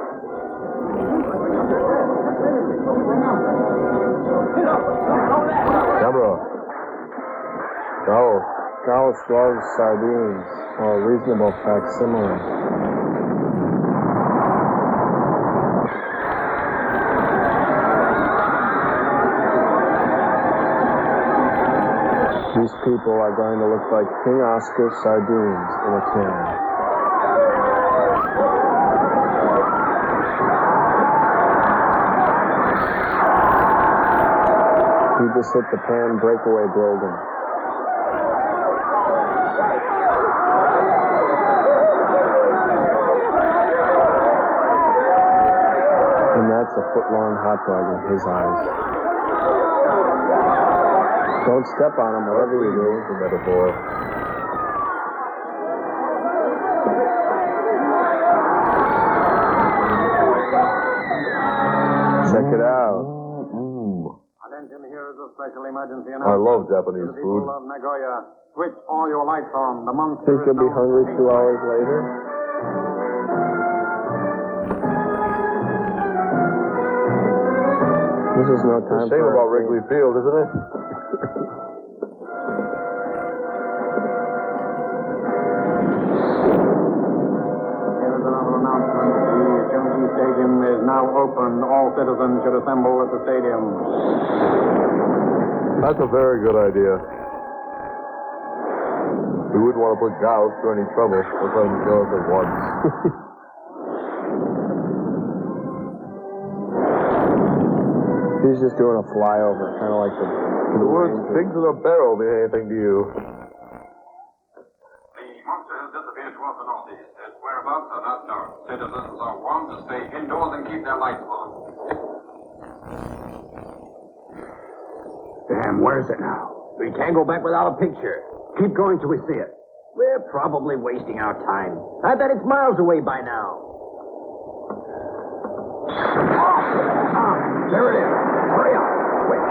Camera. Gaos. Gaos loves sardines, or a reasonable facsimile. These people are going to look like King Oscar sardines in a can. He just hit the pan breakaway building. And that's a foot-long hot dog in his eyes. Don't step on him, whatever you do. The metaphor. Check it out. a special emergency I announcement. love Japanese To the people food. of Nagoya, switch all your lights on. The monster Think you'll be hungry 2 hours later? This is no time It's a shame for about Wrigley Field, isn't it? Here's another announcement. The Chunky Stadium is now open. All citizens should assemble at the stadium. That's a very good idea. We wouldn't want to put Gaos through any trouble. We'll let him kill us at once. He's just doing a flyover, kind of like the The words pigs in a barrel mean anything to you. The monster has disappeared towards the northeast. Its whereabouts are not known. Citizens are warned to stay indoors and keep their lights on. Damn, where is it now? We can't go back without a picture. Keep going till we see it. We're probably wasting our time. I bet it's miles away by now. There it is. Hurry up. Quick.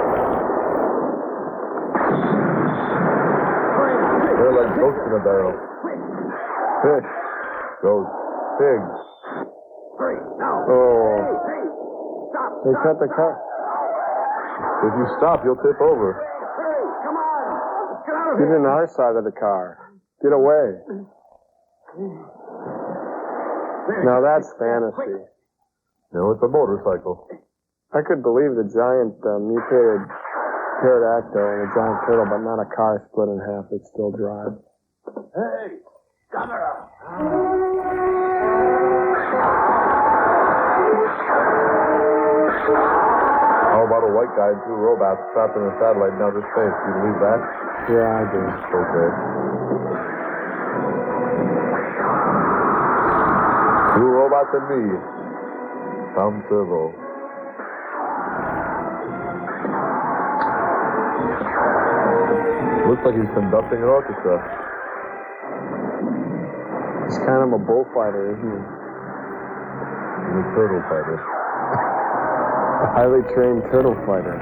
They're like ghosts in a barrel. Fish. Ghosts. Pigs. Hurry, now. Oh. Hey, stop. They cut the car. If you stop, you'll tip over. Hurry, come on. Get out of Get here. in our side of the car. Get away. Now that's fantasy. No, it's a motorcycle. I could believe the giant mutated pterodactyl and a giant turtle, but not a car split in half that still drives. Hey, Gamera. How about a white guy and two robots trapped in a satellite in outer space? You believe that? Yeah, I do. Okay. Two robots and me. Tom Servo. Looks like he's conducting an orchestra. He's kind of a bullfighter, isn't he? He's a turtle fighter. A highly trained turtle fighter.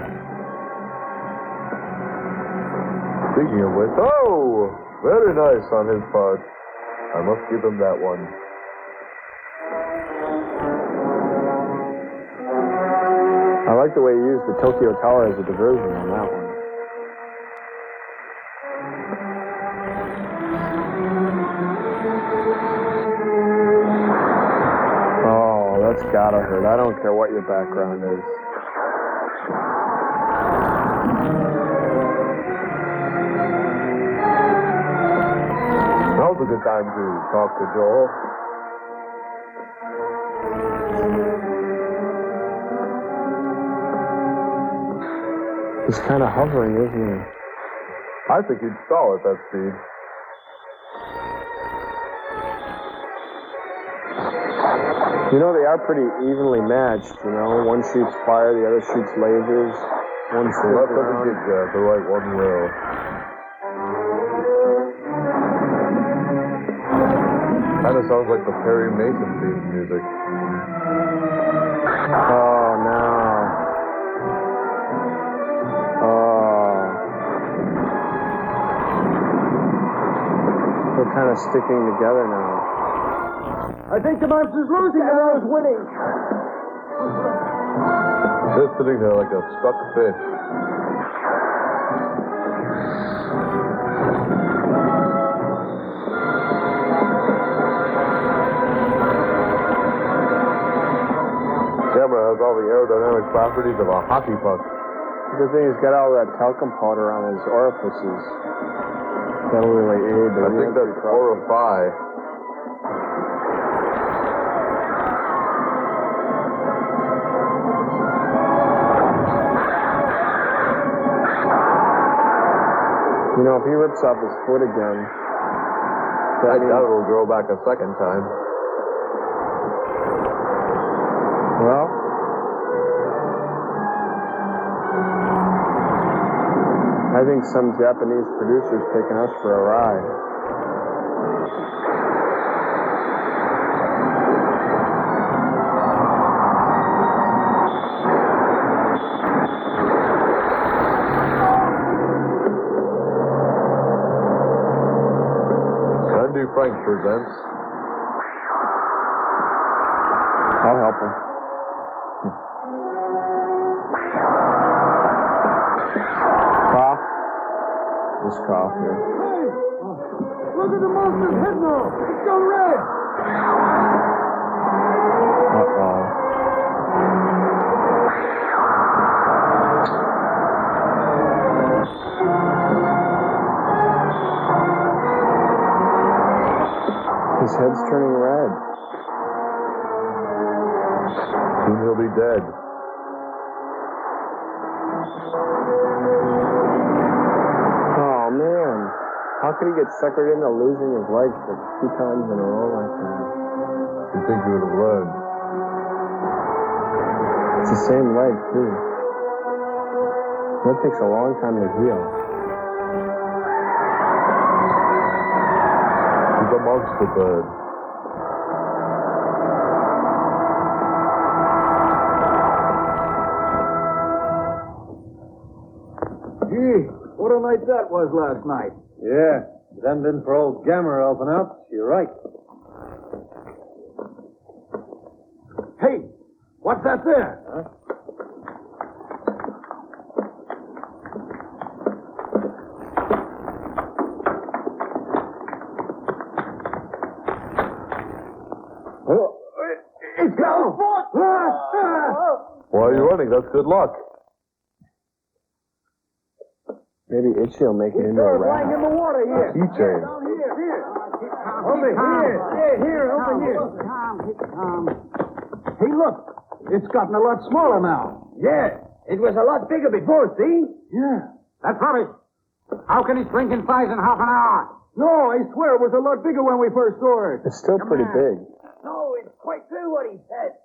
Speaking of which, oh! Very nice on his part. I must give him that one. I like the way he used the Tokyo Tower as a diversion on that one. Oh, that's gotta hurt. I don't care what your background is. Now's a good time to talk to Joel. He's kind of hovering, isn't he? I think he'd stall at that speed. You know, they are pretty evenly matched, you know. One shoots fire, the other shoots lasers. One The spins left doesn't around. get you, the right one will. Kind of sounds like the Perry Mason theme music. Oh, no. Oh. They're kind of sticking together now. I think the monster's losing. Gamera's winning. Just sitting there like a stuck fish. Gamera has all the aerodynamic properties of a hockey puck. The good thing he's got all that talcum powder on his orifices. That'll really aid the I think that's re-entry process. Orify. You know, if he rips off his foot again, I doubt it'll grow back a second time. well, I think some Japanese producer's taking us for a ride. Frank presents. I'll help him. Cough. Just cough here. Hey! Look at the monster's head now! It's gone red! Uh-oh. His head's turning red. Soon he'll be dead. Oh, man. How could he get suckered into losing his leg for 2 times in a row like that? You'd think he would have learned. It's the same leg, too. That takes a long time to heal. He's a monster bird. Gee, what a night that was last night. Yeah, if it hadn't been for old Gamera helping out, you're right. Hey, what's that there? Huh? Oh, it's Gaos! Why are you running? That's good luck. Maybe Itchy will make it into a lying in rat. the water here. Keychain. Down here. Over here. Here, over here. Calm. Hey, look. It's gotten a lot smaller now. Yeah, it was a lot bigger before, see? Yeah. That's rubbish. How can it shrink in size in half an hour? No, I swear it was a lot bigger when we first saw it. It's still pretty big. No, it's quite true what he said.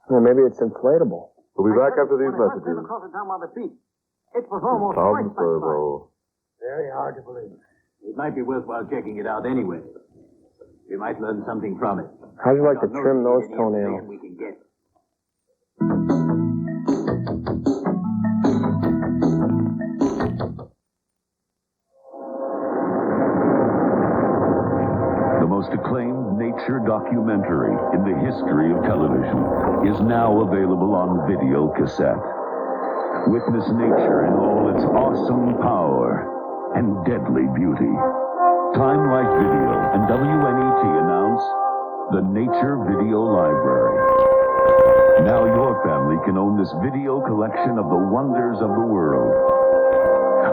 Well, maybe it's inflatable. We'll be back after these messages. Across the town by the feet. It was almost Tom Servo. Very hard to believe. It might be worthwhile checking it out anyway. We might learn something from it. How'd you like to trim those toenails? We can get. The most acclaimed nature documentary in the history of television is now available on video cassette. Witness nature in all its awesome power and deadly beauty. Time Life Video and WNET announce the Nature Video Library. Now your family can own this video collection of the wonders of the world.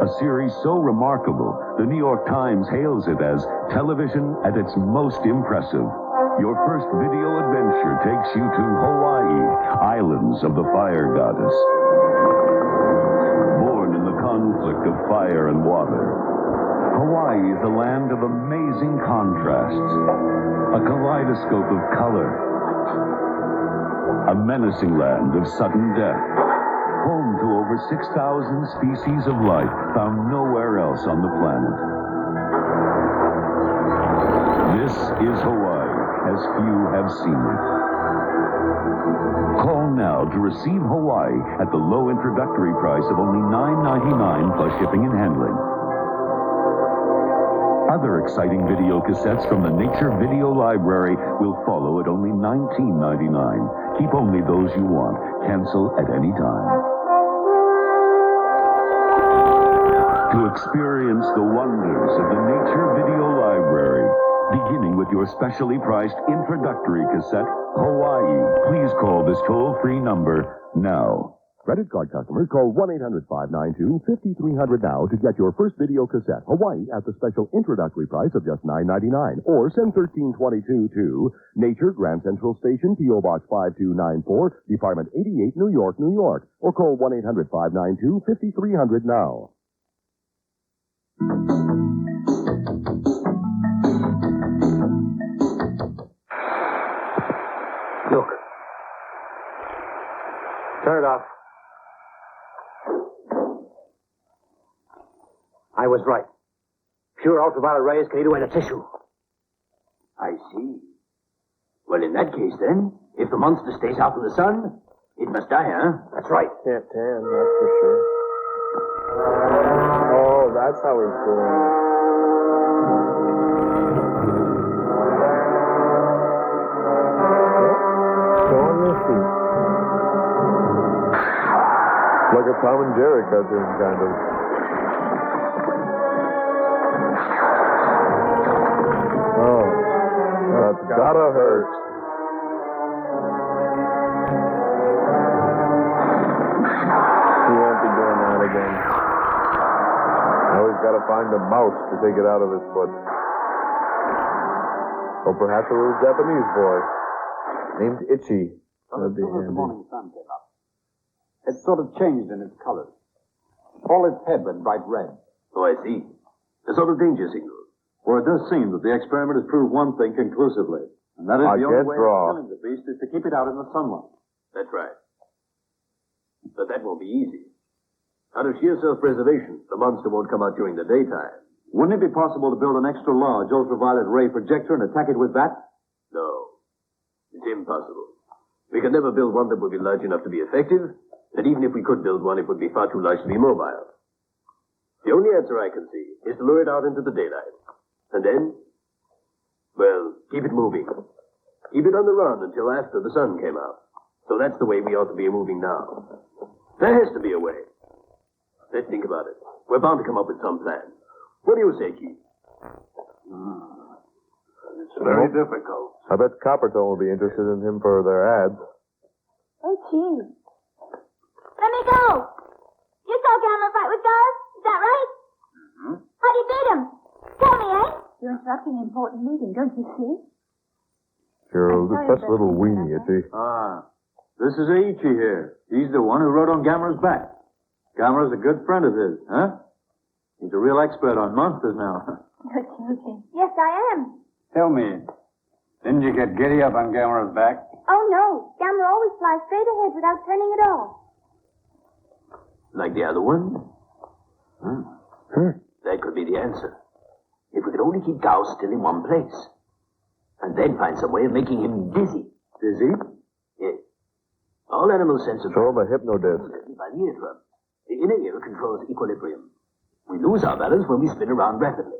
A series so remarkable, the New York Times hails it as television at its most impressive. Your first video adventure takes you to Hawaii, islands of the fire goddess. Born in the conflict of fire and water, Hawaii is a land of amazing contrasts, a kaleidoscope of color, a menacing land of sudden death, home to over 6,000 species of life found nowhere else on the planet. This is Hawaii, as few have seen it. Call now to receive Hawaii at the low introductory price of only $9.99 plus shipping and handling. Other exciting video cassettes from the Nature Video Library will follow at only $19.99. Keep only those you want. Cancel at any time. To experience the wonders of the Nature Video Library, beginning with your specially priced introductory cassette, Hawaii, please call this toll-free number now. Credit card customers, call 1-800-592-5300 now to get your first video cassette, Hawaii, at the special introductory price of just $9.99. Or send 1322 to Nature, Grand Central Station, P.O. Box 5294, Department 88, New York, New York. Or call 1-800-592-5300 now. Look. Turn it off. I was right. Pure ultraviolet rays can eat away the tissue. I see. Well, in that case, then, if the monster stays out in the sun, it must die, huh? That's right. Can't tan, that's for sure. Oh, That's how he's doing it. Showing their feet. Like a Tom and Jerry cartoon, kind of. Oh, that's gotta hurt. He won't be doing that again. Now he's got to find a mouse to take it out of his foot. Or perhaps a little Japanese boy named Itchy. That'd be handy. The morning sun came up. It sort of changed in its colors. All its head went bright red. Oh, I see. A sort of danger signal. For it does seem that the experiment has proved one thing conclusively. And that is the only way of killing the beast is to keep it out in the sunlight. That's right. But that won't be easy. Out of sheer self-preservation, the monster won't come out during the daytime. Wouldn't it be possible to build an extra large ultraviolet ray projector and attack it with that? No. It's impossible. We can never build one that would be large enough to be effective, and even if we could build one, it would be far too large to be mobile. The only answer I can see is to lure it out into the daylight. And then, well, keep it moving. Keep it on the run until after the sun came out. So that's the way we ought to be moving now. There has to be a way. Let's think about it. We're bound to come up with some plan. What do you say, Keith? It's very difficult. I bet Coppertone will be interested in him for their ads. Hey, Chief. Let me go. You saw Gamera fight with Gaos, is that right? Mm-hmm. How'd you beat him? Tell me, eh? You're interrupting an important meeting, don't you see? You're such a little weenie, Itchy. This is Ichi here. He's the one who rode on Gamera's back. Gamera's a good friend of his, huh? He's a real expert on monsters now. You're joking. Yes, I am. Tell me, didn't you get giddy up on Gamera's back? Oh, no. Gamera always flies straight ahead without turning at all. Like the other one? That could be the answer. If we could only keep Gaos still in one place. And then find some way of making him dizzy. Dizzy? Yes. All animals sense a Show him a hypnodisc. by the eardrum. The inner ear controls equilibrium. We lose our balance when we spin around rapidly.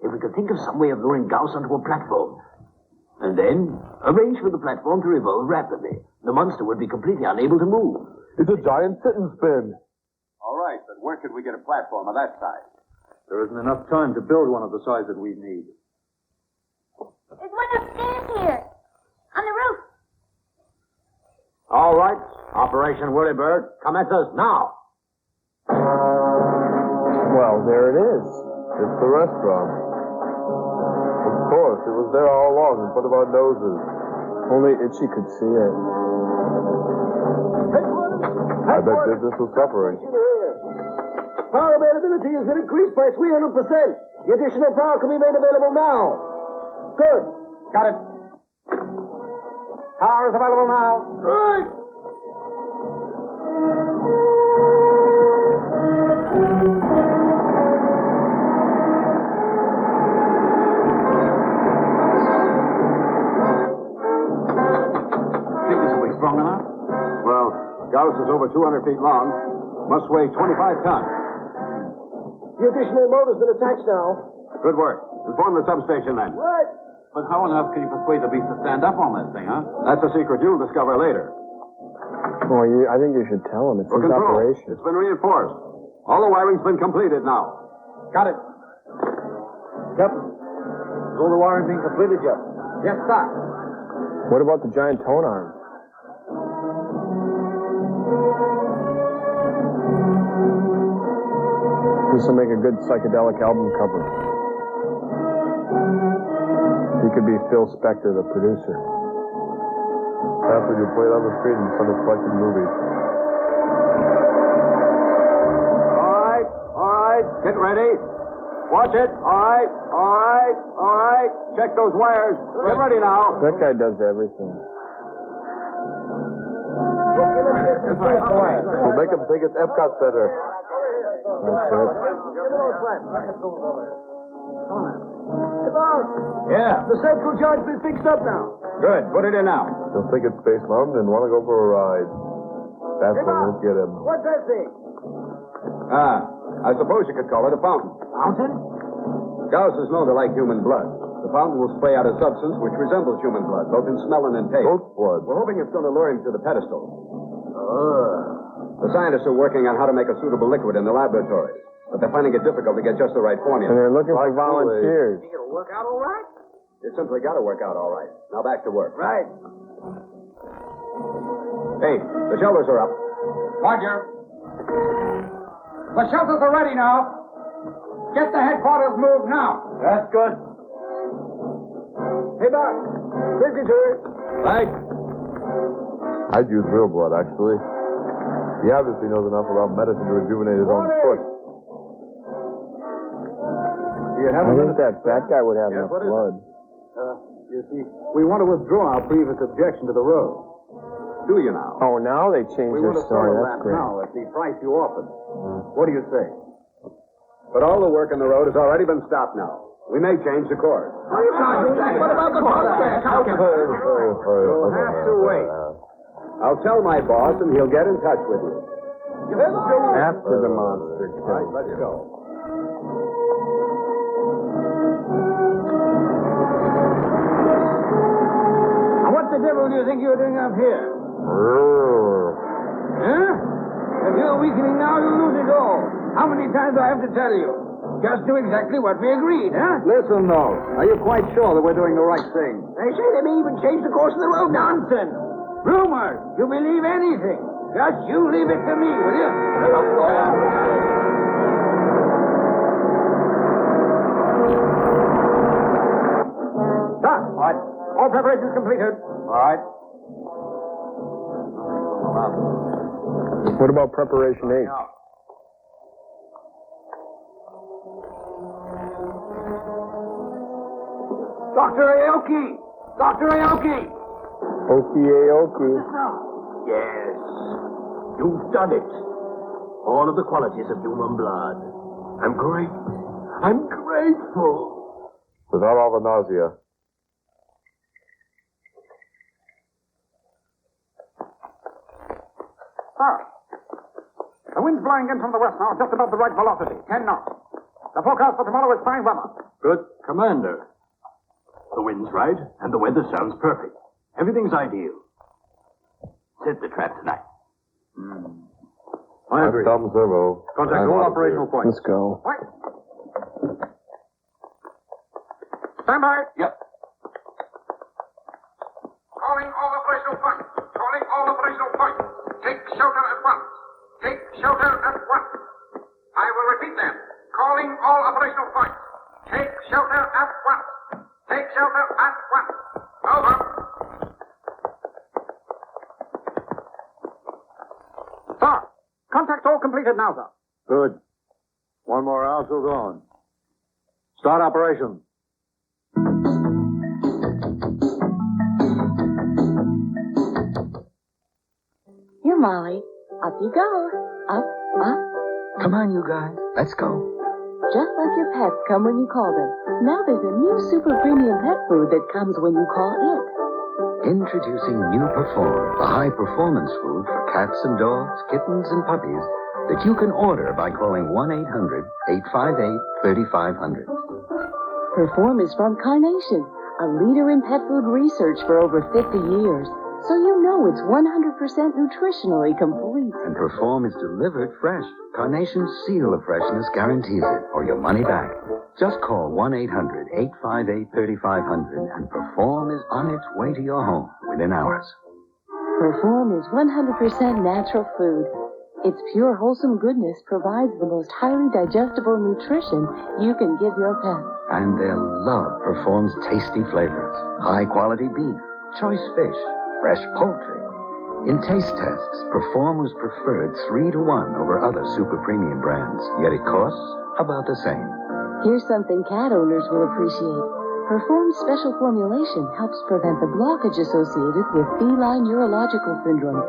If we could think of some way of luring Gaos onto a platform, and then arrange for the platform to revolve rapidly, the monster would be completely unable to move. It's a giant sit and spin. All right, but where could we get a platform of that size? There isn't enough time to build one of the size that we need. There's one upstairs here. On the roof. All right, Operation Whirlybird, commence us now. Well, there it is. It's the restaurant. Of course, it was there all along in front of our noses. Only Itchy could see it. I bet business was suffering. Power availability has been increased by 300%. The additional power can be made available now. Good. Got it. Power is available now. Right. Think this will be strong enough? Well, Gaos is over 200 feet long. Must weigh 25 tons. The additional motor's been attached now. Good work. Inform the substation then. Right. But how on earth can you persuade the beast to stand up on that thing, huh? That's a secret you'll discover later. Well, I think you should tell him. It's For his control, operation. it's been reinforced. All the wiring's been completed now. Got it. Captain, is all the wiring being completed yet? Yes, sir. What about the giant tone arms? This will make a good psychedelic album cover. He could be Phil Spector, the producer. After you play it on the screen in front of selected movies. All right. Get ready. Watch it. All right. Check those wires. Get ready now. That guy does everything. We'll make him think it's Epcot Center. That's it. Yeah. The central charge's been fixed up now. Good. Put it in now. He'll think it's Space Mountain and want to go for a ride. That's when we'll get him. What's that thing? I suppose you could call it a fountain. Fountain? Gaos is known to like human blood. The fountain will spray out a substance which resembles human blood, both in smell and in taste. Goat's blood. We're hoping it's going to lure him to the pedestal. The scientists are working on how to make a suitable liquid in the laboratories, but they're finding it difficult to get just the right formula. And they're looking for volunteers. Think it'll work out all right? It simply got to work out all right. Now back to work. Right. Hey, the shelters are up. Roger. The shelters are ready now. Get the headquarters moved now. That's good. Hey, Doc. Visitors. Right. I'd use real blood, actually. He obviously knows enough about medicine to rejuvenate his own foot. I think that guy would have enough what is blood. You see, we want to withdraw our previous objection to the road. Do you now? Oh, now they changed We their want to story. settle That's that great. now at the price you offered. What do you say? But all the work on the road has already been stopped now. We may change the course. What about the podcast? You'll have to wait. I'll tell my boss, and he'll get in touch with you. After the monster All right, kills let's you. go. What the devil do you think you're doing up here? Huh? If you're weakening now, you'll lose it all. How many times do I have to tell you? Just do exactly what we agreed, huh? Listen, though. Are you quite sure that we're doing the right thing? They say they may even change the course of the road. Nonsense. Rumors. You believe anything. Just you leave it to me, will you? Done. All right. All preparations completed. All right. What about preparation 8? Dr. Aoki! Dr. Aoki! Okie. Yes. You've done it. All of the qualities of human blood. I'm grateful. Without all the nausea. The wind's blowing in from the west now, just about the right velocity, 10 knots. The forecast for tomorrow is fine weather. Good. Commander. The wind's right, and the weather sounds perfect. Everything's ideal. Set the trap tonight. I agree. Tom Servo. Contact all operational points. Let's go. Wait. Stand by. Yep. Calling all operational points. Calling all operational points. Take shelter at once. Take shelter at once. I will repeat them. Calling all operational points. Take shelter at once. Take shelter at once. Over. Sir, contact all completed now, sir. Good. One more hour till dawn. Start operation. Here, Molly. Up you go. Up, up. Come on, you guys. Let's go. Just like your pets come when you call them. Now there's a new super premium pet food that comes when you call it. Introducing New Perform, the high-performance food for cats and dogs, kittens and puppies that you can order by calling 1-800-858-3500. Perform is from Carnation, a leader in pet food research for over 50 years. So you know it's 100% nutritionally complete. And Perform is delivered fresh. Carnation's seal of freshness guarantees it, or your money back. Just call 1-800-858-3500 and Perform is on its way to your home within hours. Perform is 100% natural food. Its pure, wholesome goodness provides the most highly digestible nutrition you can give your pet. And they'll love Perform's tasty flavors. High-quality beef, choice fish, fresh poultry. In taste tests, Perform was preferred 3-to-1 over other super premium brands, yet it costs about the same. Here's something cat owners will appreciate. Perform's special formulation helps prevent the blockage associated with feline neurological syndrome.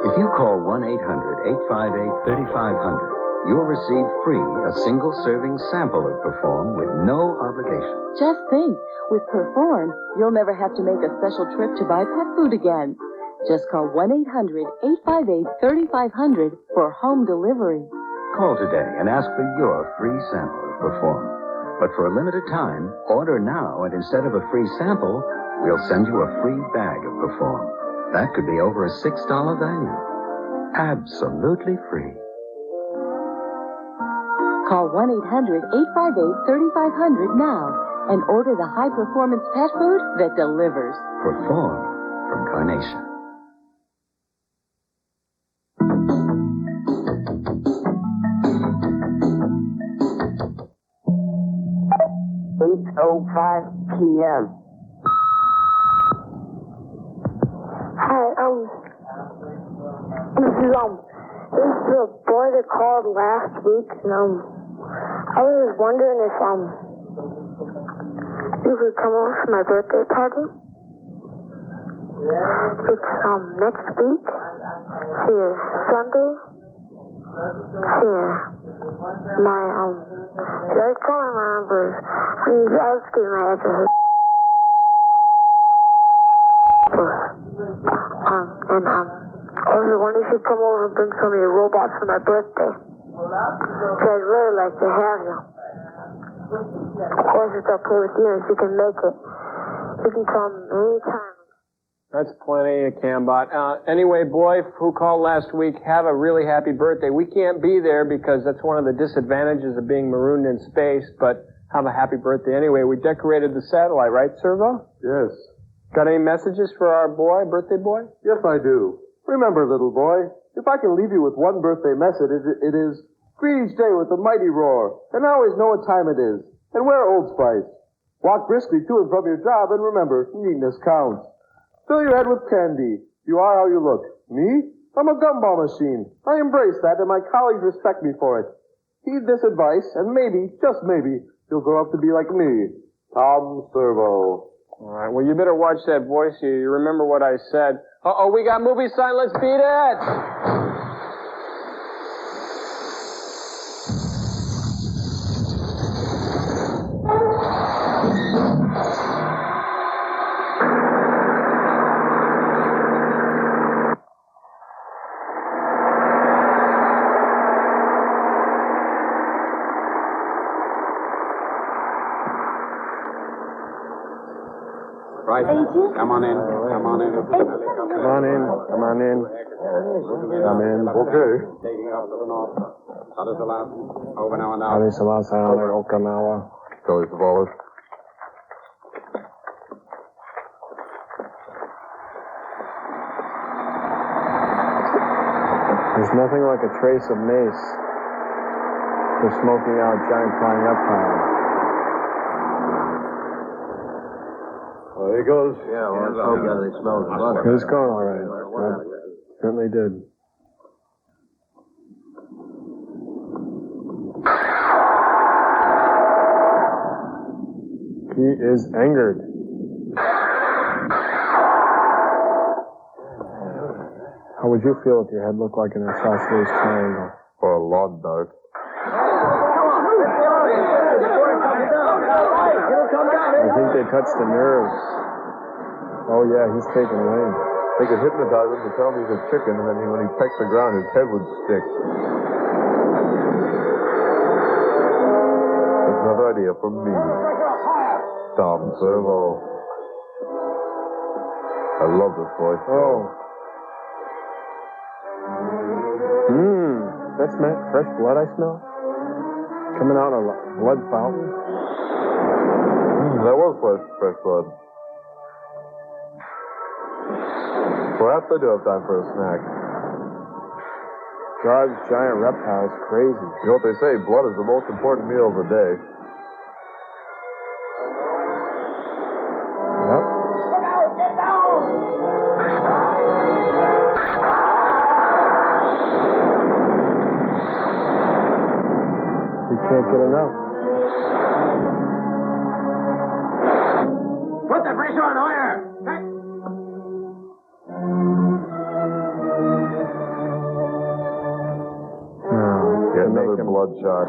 If you call 1-800-858-3500, you'll receive free a single-serving sample of Perform with no obligation. Just think, with Perform, you'll never have to make a special trip to buy pet food again. Just call 1-800-858-3500 for home delivery. Call today and ask for your free sample of Perform. But for a limited time, order now, and instead of a free sample, we'll send you a free bag of Perform. That could be over a $6 value. Absolutely free. Call 1-800-858-3500 now and order the high-performance pet food that delivers. Perform from Carnation. p.m. Hi, this is the boy that called last week, and I was wondering if you could come over for my birthday party. It's next week. See, Sunday. See, my should I call my numbers? I'll just give you my address. And I was wondering if you'd come over and bring some of your robots for my birthday. So I'd really like to have you. Of course, it's okay with you if you can make it. You can come anytime. That's plenty, Cambot. Anyway, boy who called last week, have a really happy birthday. We can't be there because that's one of the disadvantages of being marooned in space, but have a happy birthday anyway. We decorated the satellite, right, Servo? Yes. Got any messages for our boy, birthday boy? Yes, I do. Remember, little boy, if I can leave you with one birthday message, it is, greet each day with a mighty roar, and always know what time it is, and wear Old Spice. Walk briskly to and from your job, and remember, neatness counts. Fill your head with candy. You are how you look. Me? I'm a gumball machine. I embrace that, and my colleagues respect me for it. Heed this advice, and maybe, just maybe, you'll grow up to be like me, Tom Servo. All right, well, you better watch that voice here. You remember what I said. Uh-oh, we got movie sign. Let's beat it! Right. Come on in. Come on in. Come on in. Come on in. Come in. Okay. Taking off to the north. How does the last? Over now and now. Addis Ababa, Okinawa. Philly Savalas. There's nothing like a trace of mace for smoking out giant flying reptiles. Well, there he goes. Yeah, well, let's hope that it smells blood. It's going all right. It certainly did. He is angered. How would you feel if your head looked like an isosceles triangle? Or a lawn dart. I think they touched the nerves. Oh, yeah, he's taking wing. They could hypnotize him to tell him he's a chicken, and then when he pecked the ground, his head would stick. That's another idea from me, Tom Servo. I love this voice. Oh. That's fresh blood I smell? Coming out of a blood fountain? That was fresh blood. Perhaps I do have time for a snack. God's giant reptile is crazy. You know what they say, blood is the most important meal of the day. Yep. Get down! He can't get enough. Put the pressure on higher! Get another blood shot.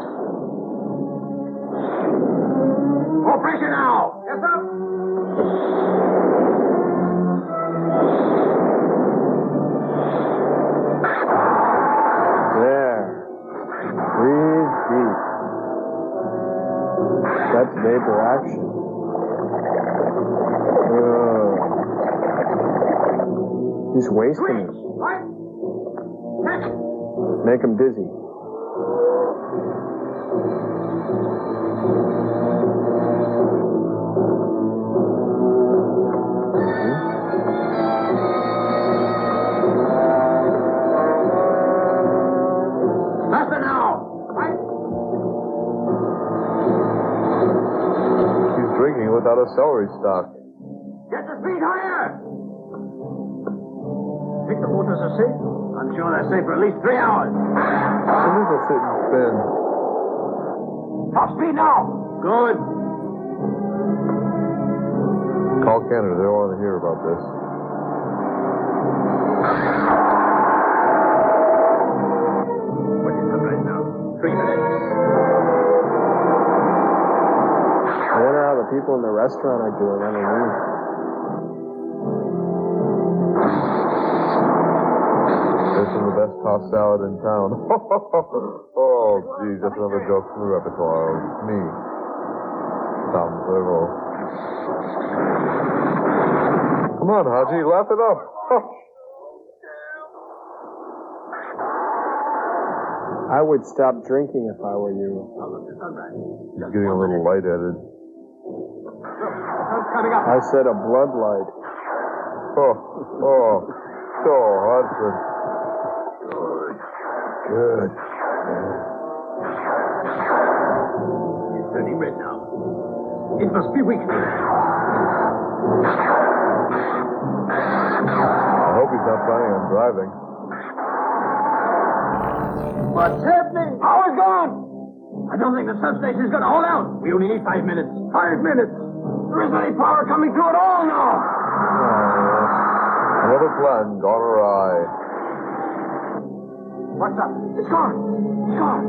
More pressure now! Yes, sir! There. It's vapor action. He's wasting it. Make him dizzy. Faster now! He's drinking without a celery stalk. Get the speed higher! Think the motors are safe? I'm sure they're safe for at least 3 hours. It is a sit and spin. Top speed now! Good. Call Canada. They don't want to hear about this. What is the right now? 3 minutes. I wonder how the people in the restaurant are doing underneath. This is the best tossed salad in town. Oh, geez, that's another joke from the repertoire of me, Tom Servo. Come on, Haji, laugh it up. I would stop drinking if I were you. He's getting a little lightheaded. I said a blood light. Oh, Hudson. Good. It's turning red now. It must be weakening. I hope he's not planning on driving. What's happening? Power's gone! I don't think the substation is going to hold out. We only need 5 minutes. 5 minutes? There isn't any power coming through at all now. Another plan gone awry. What's up? It's gone. It's gone.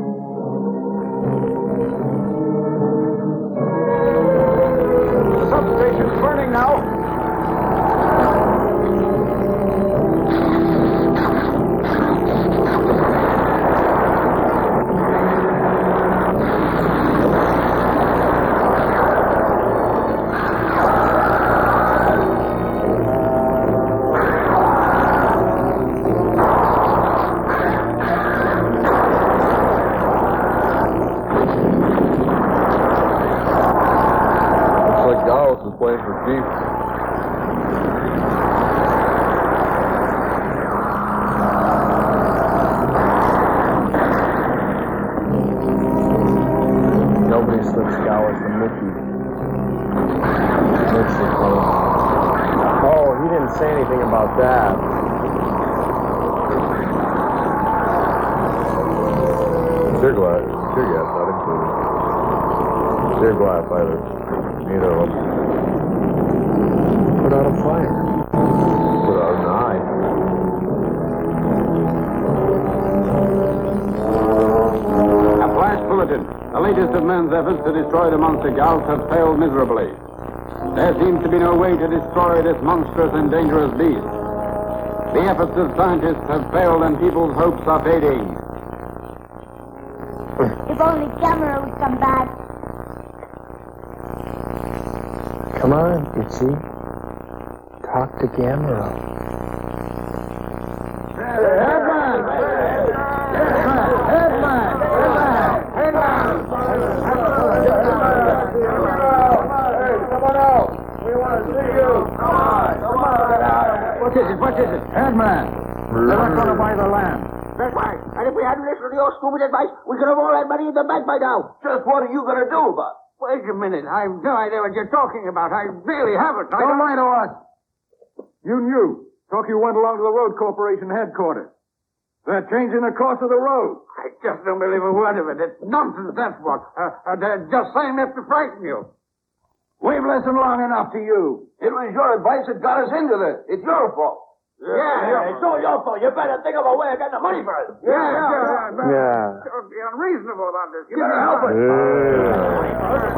The substation's burning now. Gaos is playing for keeps. Nobody slips Gaos and Mickey. Makes it funny. Oh, he didn't say anything about that. Tear gas, not included. Tear glass either. Neither of them. Put out a fire. Put out an eye. A flash bulletin. The latest of man's efforts to destroy the monster Gaos have failed miserably. There seems to be no way to destroy this monstrous and dangerous beast. The efforts of scientists have failed and people's hopes are fading. If only Gamera would come back. Come on, Itchy. Talk to Gamera. What is it? Headman! They're not going to buy the land. That's right. And if we hadn't listened to your stupid advice, we could have all had money in the bank by now. Just what are you going to do about it? Wait a minute. I've no idea what you're talking about. I really haven't. Don't lie to us. You knew. Talk you went along to the road corporation headquarters. They're changing the course of the road. I just don't believe a word of it. It's nonsense, that's what. They're just saying that to frighten you. We've listened long enough to you. It was your advice that got us into this. It's your fault. Yeah, it's all your fault. You better think of a way of getting the money for it. Yeah. Don't be unreasonable about this. You better help us.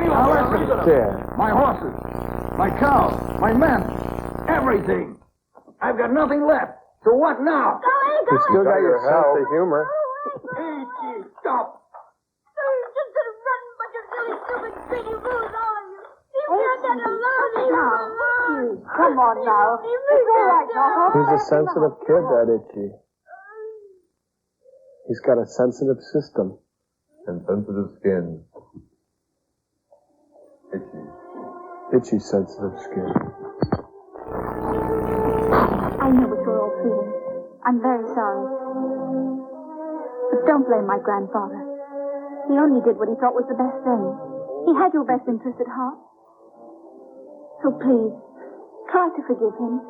Now listen. My horses, my cows, my men, everything. I've got nothing left. So what now? You still got your sense of humor. Hey, stop. Just gonna run, bunch of silly, stupid, greedy fools. Come on now. It's all right now. He's a sensitive kid, that Itchy. He's got a sensitive system. And sensitive skin. Itchy. Itchy, sensitive skin. I know what you're all feeling. I'm very sorry. But don't blame my grandfather. He only did what he thought was the best thing. He had your best interest at heart. So please, try to forgive him.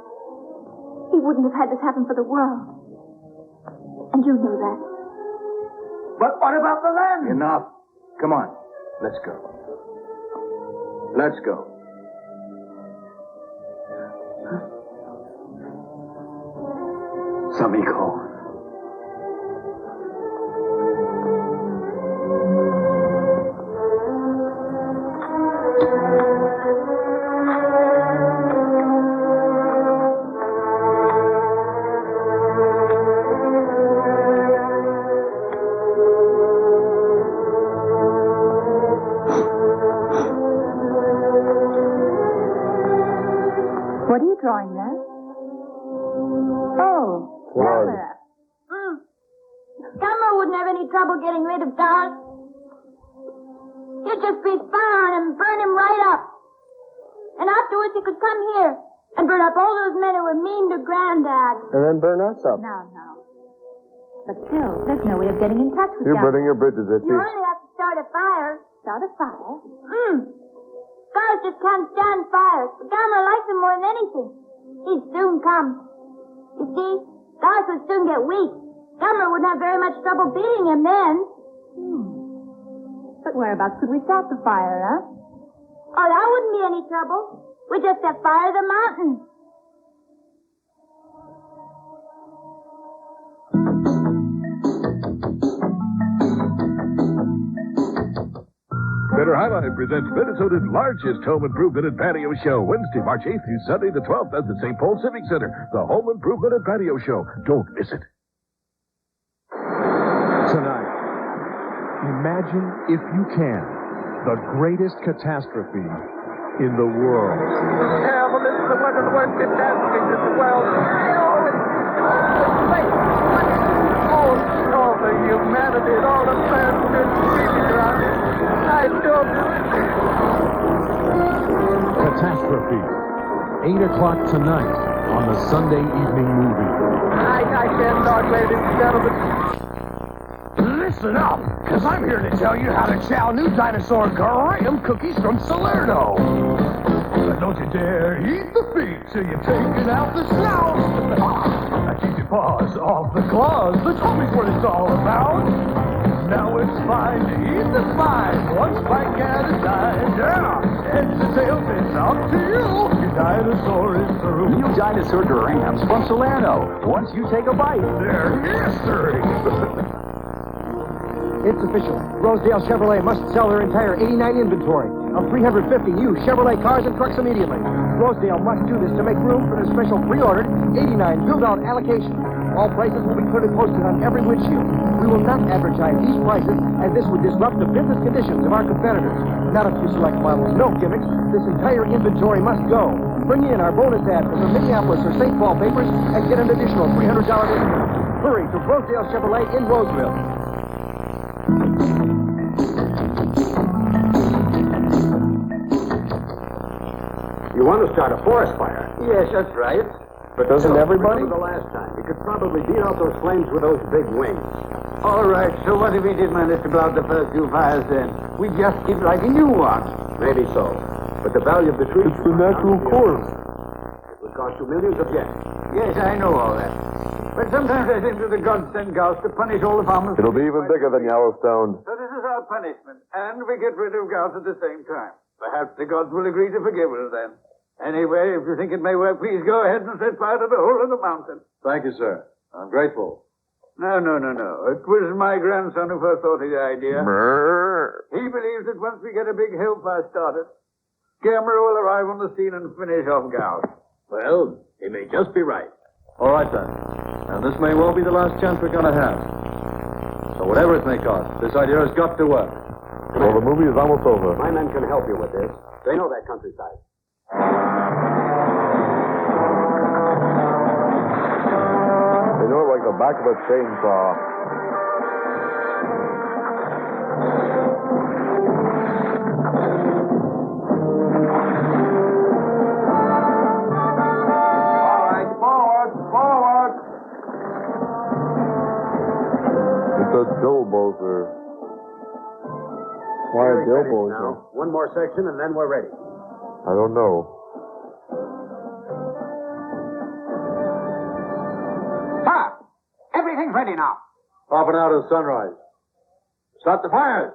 He wouldn't have had this happen for the world. And you know that. But what about the land? Enough. Come on. Let's go. Let's go. Samiko. What are you drawing there? Oh, Gamera. Gamera wouldn't have any trouble getting rid of Gaos. He'd just breathe fire on him and burn him right up. And afterwards he could come here and burn up all those men who were mean to Granddad. And then burn us up. No. But still, there's no way of getting in touch with You're Gamera. burning your bridges, Itchy. You only have to start a fire. Start a fire? Gaos just can't stand fires. But Gamera likes them more than anything. He'd soon come. You see, Gaos would soon get weak. Gamera wouldn't have very much trouble beating him then. But whereabouts could we start the fire, huh? Oh, that wouldn't be any trouble. We just set fire to the mountain. Better Highlight presents Minnesota's largest home improvement and patio show, Wednesday, March 8th through Sunday the 12th at the St. Paul Civic Center. The Home Improvement and Patio Show. Don't miss it. Tonight, imagine, if you can, the greatest catastrophe in the world. Yeah, well, this is one of the worst catastrophes in the world. Oh, the humanity and all the plans and around it. I don't. Catastrophe. 8 o'clock tonight on the Sunday evening movie. I can't talk, ladies and gentlemen. Listen up, because I'm here to tell you how to chow new dinosaur graham cookies from Salerno. But don't you dare eat the feet till you've taken out the snout. Now keep your paws off the claws. The tummy's what it's all about. Now it's fine to eat the spine, one spike at a time. Yeah, head to tail, it's up to you. Your dinosaur is through. New dinosaur grahams from Salerno. Once you take a bite, they're history. It's official. Rosedale Chevrolet must sell their entire 89 inventory of 350 new Chevrolet cars and trucks immediately. Rosedale must do this to make room for their special pre-ordered 89 build-out allocation. All prices will be clearly posted on every windshield. We will not advertise these prices, as this would disrupt the business conditions of our competitors. Not a few select models, no gimmicks. This entire inventory must go. Bring in our bonus ad from the Minneapolis or St. Paul papers and get an additional $300 discount. Hurry to Rosedale Chevrolet in Roseville. You want to start a forest fire? Yes, that's right. But doesn't everybody? The last time. We could probably beat out those flames with those big wings. All right, so what if we did manage to blow out the first few fires then? We just keep lighting new ones. Maybe so. But the value of the tree... It's the natural course. It would cost you millions of yen. Yes, I know all that. But sometimes I think that the gods send Gaos to punish all the farmers. It'll be even bigger than Yellowstone. So this is our punishment, and we get rid of Gaos at the same time. Perhaps the gods will agree to forgive us then. Anyway, if you think it may work, please go ahead and set fire to the whole of the mountain. Thank you, sir. I'm grateful. No. It was my grandson who first thought of the idea. He believes that once we get a big hill fire started, Gamera will arrive on the scene and finish off Gaos. Well, he may just be right. All right, then. And this may well be the last chance we're going to have. So whatever it may cost, this idea has got to work. Well, the movie is almost over. My men can help you with this. They know that countryside. the back of a chainsaw. All right, forward. It's a Dilbozer. Why a We're finished Dilbozer? now. One more section, and then we're ready. I don't know. Sir, everything's ready now. Half an hour to sunrise. Start the fires.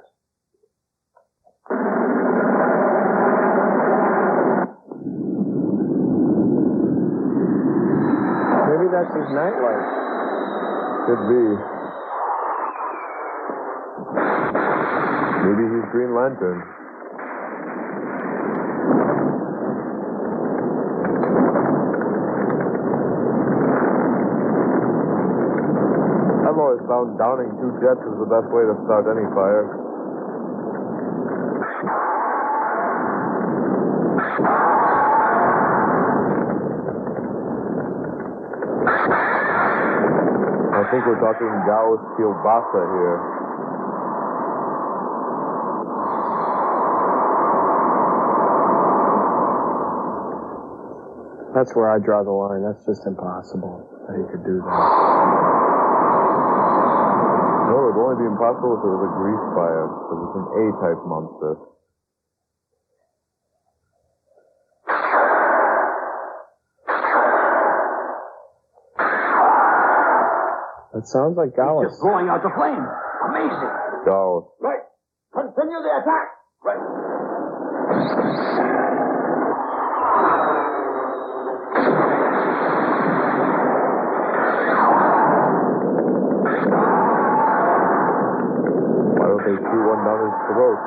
Maybe that's his nightlight. Could be. Maybe he's Green Lantern. I've always found downing 2 jets is the best way to start any fire. I think we're talking Gaos kielbasa here. That's where I draw the line. That's just impossible that he could do that. No, it would only be impossible if it was a grease fire, because it's an A-type monster. That sounds like Gaos. Just blowing out the flame. Amazing. Gaos. Right. Continue the attack. Right. Why don't they shoot one down his throat?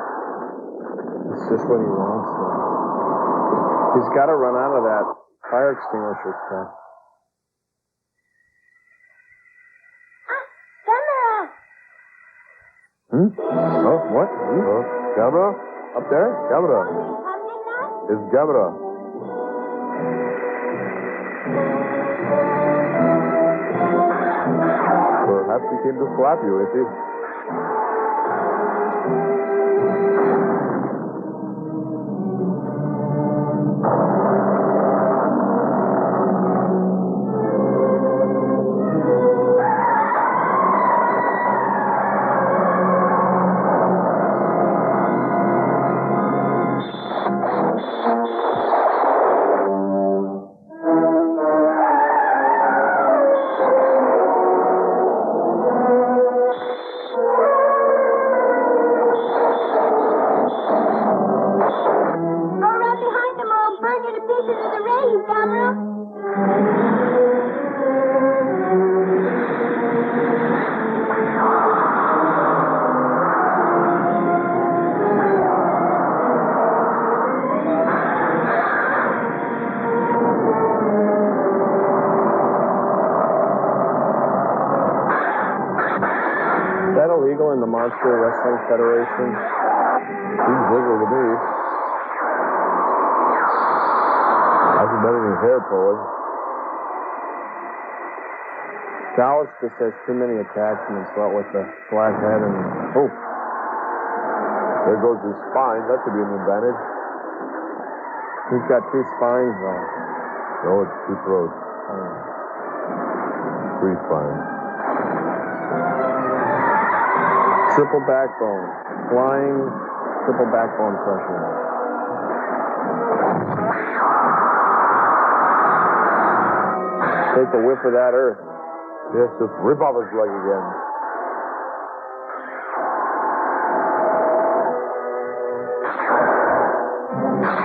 It's just what he wants, though. He's got to run out of that fire extinguisher stuff. Hmm? Oh, what? Oh, Gamera? Up there? Gamera. It's Gamera. Perhaps he came to slap you, is he? Is that illegal in the Monster Wrestling Federation? Seems legal to me. Hasn't been any hair pulling. Gaos just has too many attachments, what with the black head and... Oh! There goes his spine. That could be an advantage. He's got 2 spines, though. No, it's 2 throats. 3 spines. Triple backbone. Flying triple backbone crusher. Take a whiff of that earth. Yes, just rip off his leg again.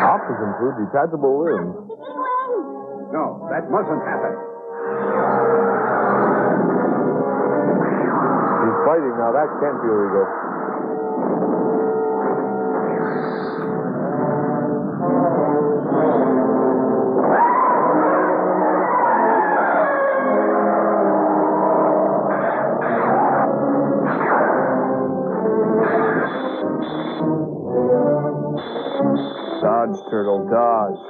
Options include detachable limbs. No, that mustn't happen. He's fighting now. That can't be illegal. Dodge, turtle, dodge.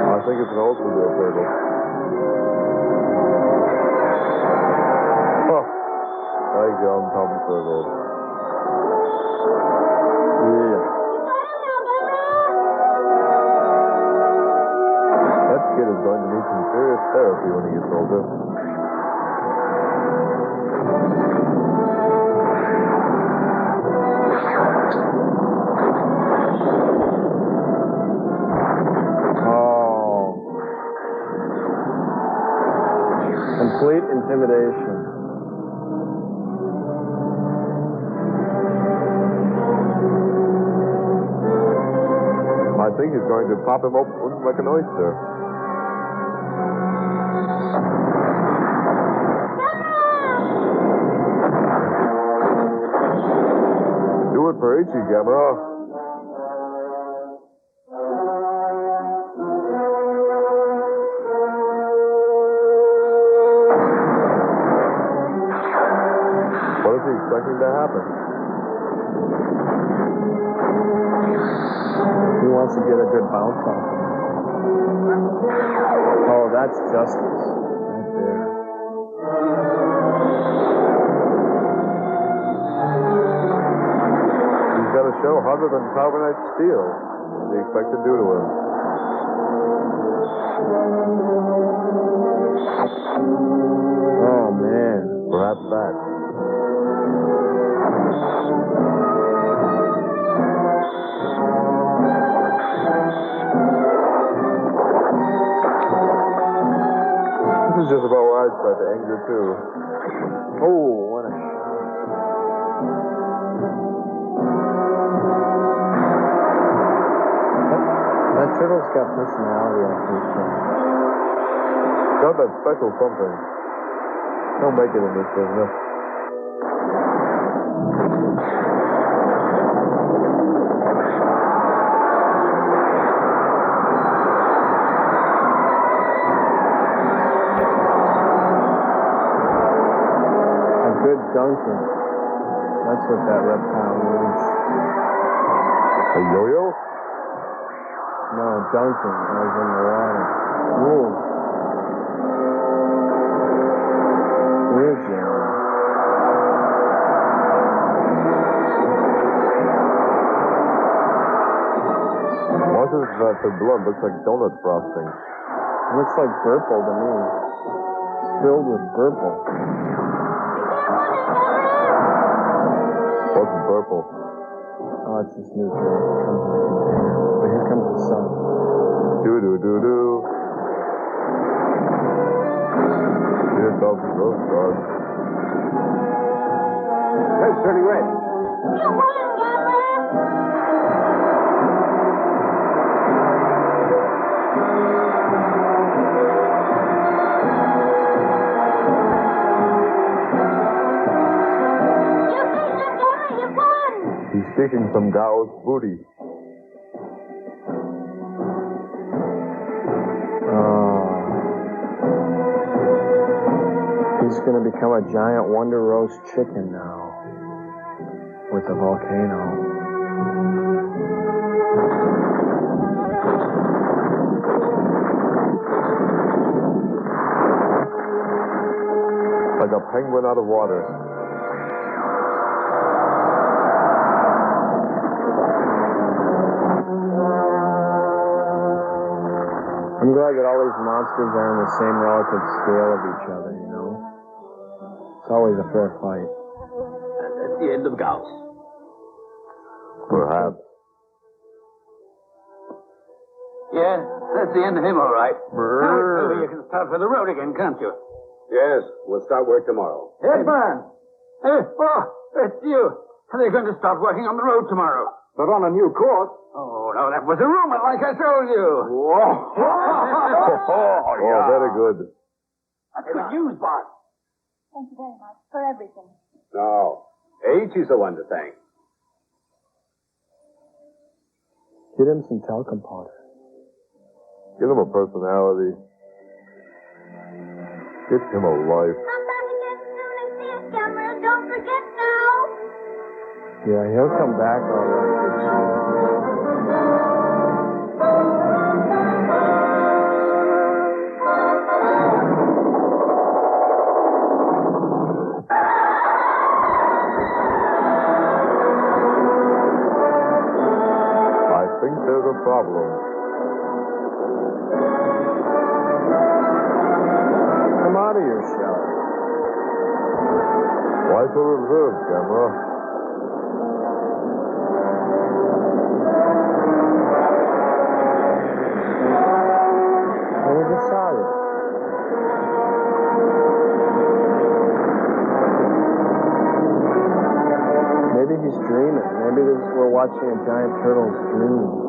I think it's an Oldsmobile turtle. Thank you, I'm Tom Servo. Yeah. That kid is going to need some serious therapy when he gets older. Complete intimidation. I think he's going to pop him open like an oyster. Do it for H-Gamera. What is he expecting to happen? He wants to get a good bounce off him. Oh, that's justice. Right there. He's got a show harder than carbonate steel. What do you expect to do to him? Oh, man. Perhaps that. This is just about where I'd start to anger, too. Oh, what a shot. That turtle's got personality, I think. Got that special something. Don't make it in this business. Good dunking. That's what that reptile needs. A yo-yo? No, dunking. I was in the water. Ooh. Good job. What is that? The blood looks like donut frosting. It looks like purple to me. It's filled with purple. What's purple? Oh, it's this new drink. It comes in a container. But here comes the sun. Do-do-do-do. Here comes the roast dog. It's turning red. He's kicking some Gaos booty. He's going to become a giant Wonder Roast chicken now. With a volcano. Like a penguin out of water. I'm glad that all these monsters are on the same relative scale of each other, you know? It's always a fair fight. And that's the end of Gaos. Perhaps. Yeah, that's the end of him, all right. Now you can start for the road again, can't you? Yes, we'll start work tomorrow. Headman! Hey, it's you. Are they going to start working on the road tomorrow? But on a new course. Oh, no, that was a rumor, like I told you. Oh, very good. That's good news, boss. Thank you very much for everything. No, H is the one to thank. Get him some talcum powder. Give him a personality. Get him a life. Come back again soon and see us, Gamera. Don't forget now. Yeah, he'll come back all right. problem. I'm out of your show. Why so reserved, Gamera? I just saw you. Maybe he's dreaming. Maybe we're watching a giant turtle's dream.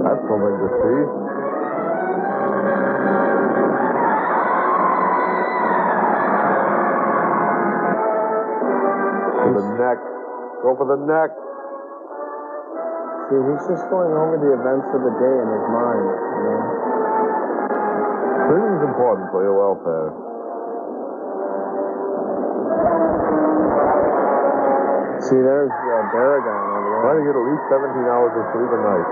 That's something to see. For the neck. Go for the neck. See, he's just going over the events of the day in his mind, you know? This is important for your welfare. See, there's Baragon over there. Try to get at least 17 hours of sleep a night.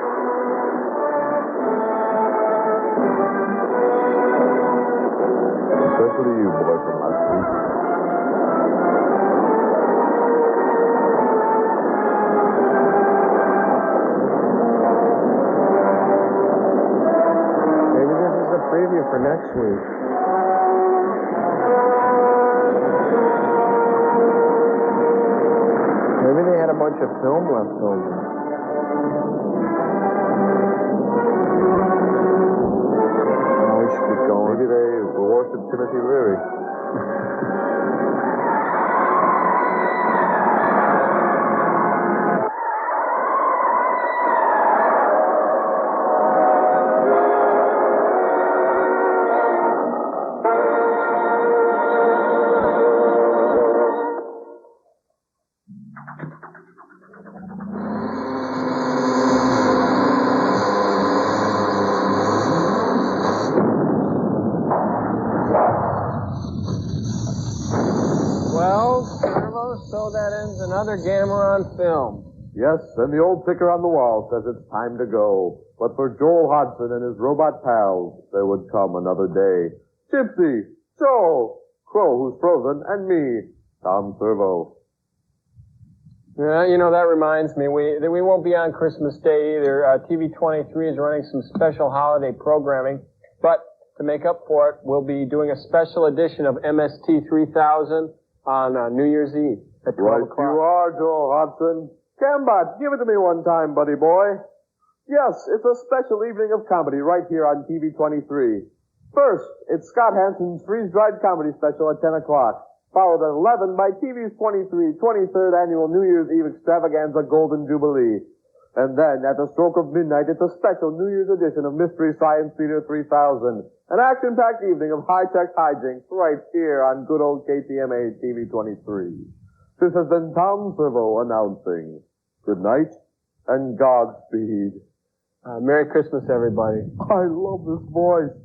Especially you, boy, from last week. Maybe this is a preview for next week. Maybe they had a bunch of film left over. Now we should get going. Maybe they worship Timothy Leary. Well, Servo, so that ends another Gamera on film. Yes, and the old ticker on the wall says it's time to go. But for Joel Hodgson and his robot pals, there would come another day. Gypsy, Joel, Crow, who's frozen, and me, Tom Servo. Yeah, you know, that reminds me, we won't be on Christmas Day either. TV 23 is running some special holiday programming, but to make up for it, we'll be doing a special edition of MST3K on New Year's Eve at 12 Right o'clock. you are, Joel Hodgson. Cambot, give it to me one time, buddy boy. Yes, it's a special evening of comedy right here on TV 23. First, it's Scott Hansen's freeze-dried comedy special at 10 o'clock, followed at 11 by TV's 23rd annual New Year's Eve extravaganza Golden Jubilee. And then, at the stroke of midnight, it's a special New Year's edition of Mystery Science Theater 3000, an action-packed evening of high-tech hijinks right here on good old KTMA TV 23. This has been Tom Servo announcing. Good night, and Godspeed. Merry Christmas, everybody. I love this voice.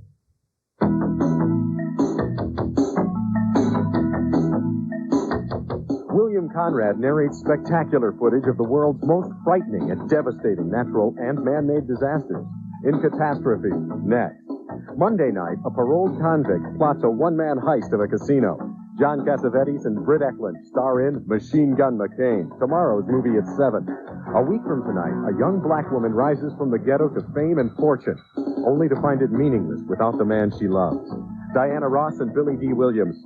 William Conrad narrates spectacular footage of the world's most frightening and devastating natural and man-made disasters. In Catastrophe, next. Monday night, a paroled convict plots a one-man heist of a casino. John Cassavetes and Britt Eklund star in Machine Gun McCain, tomorrow's movie at 7. A week from tonight, a young black woman rises from the ghetto to fame and fortune, only to find it meaningless without the man she loves. Diana Ross and Billy D. Williams.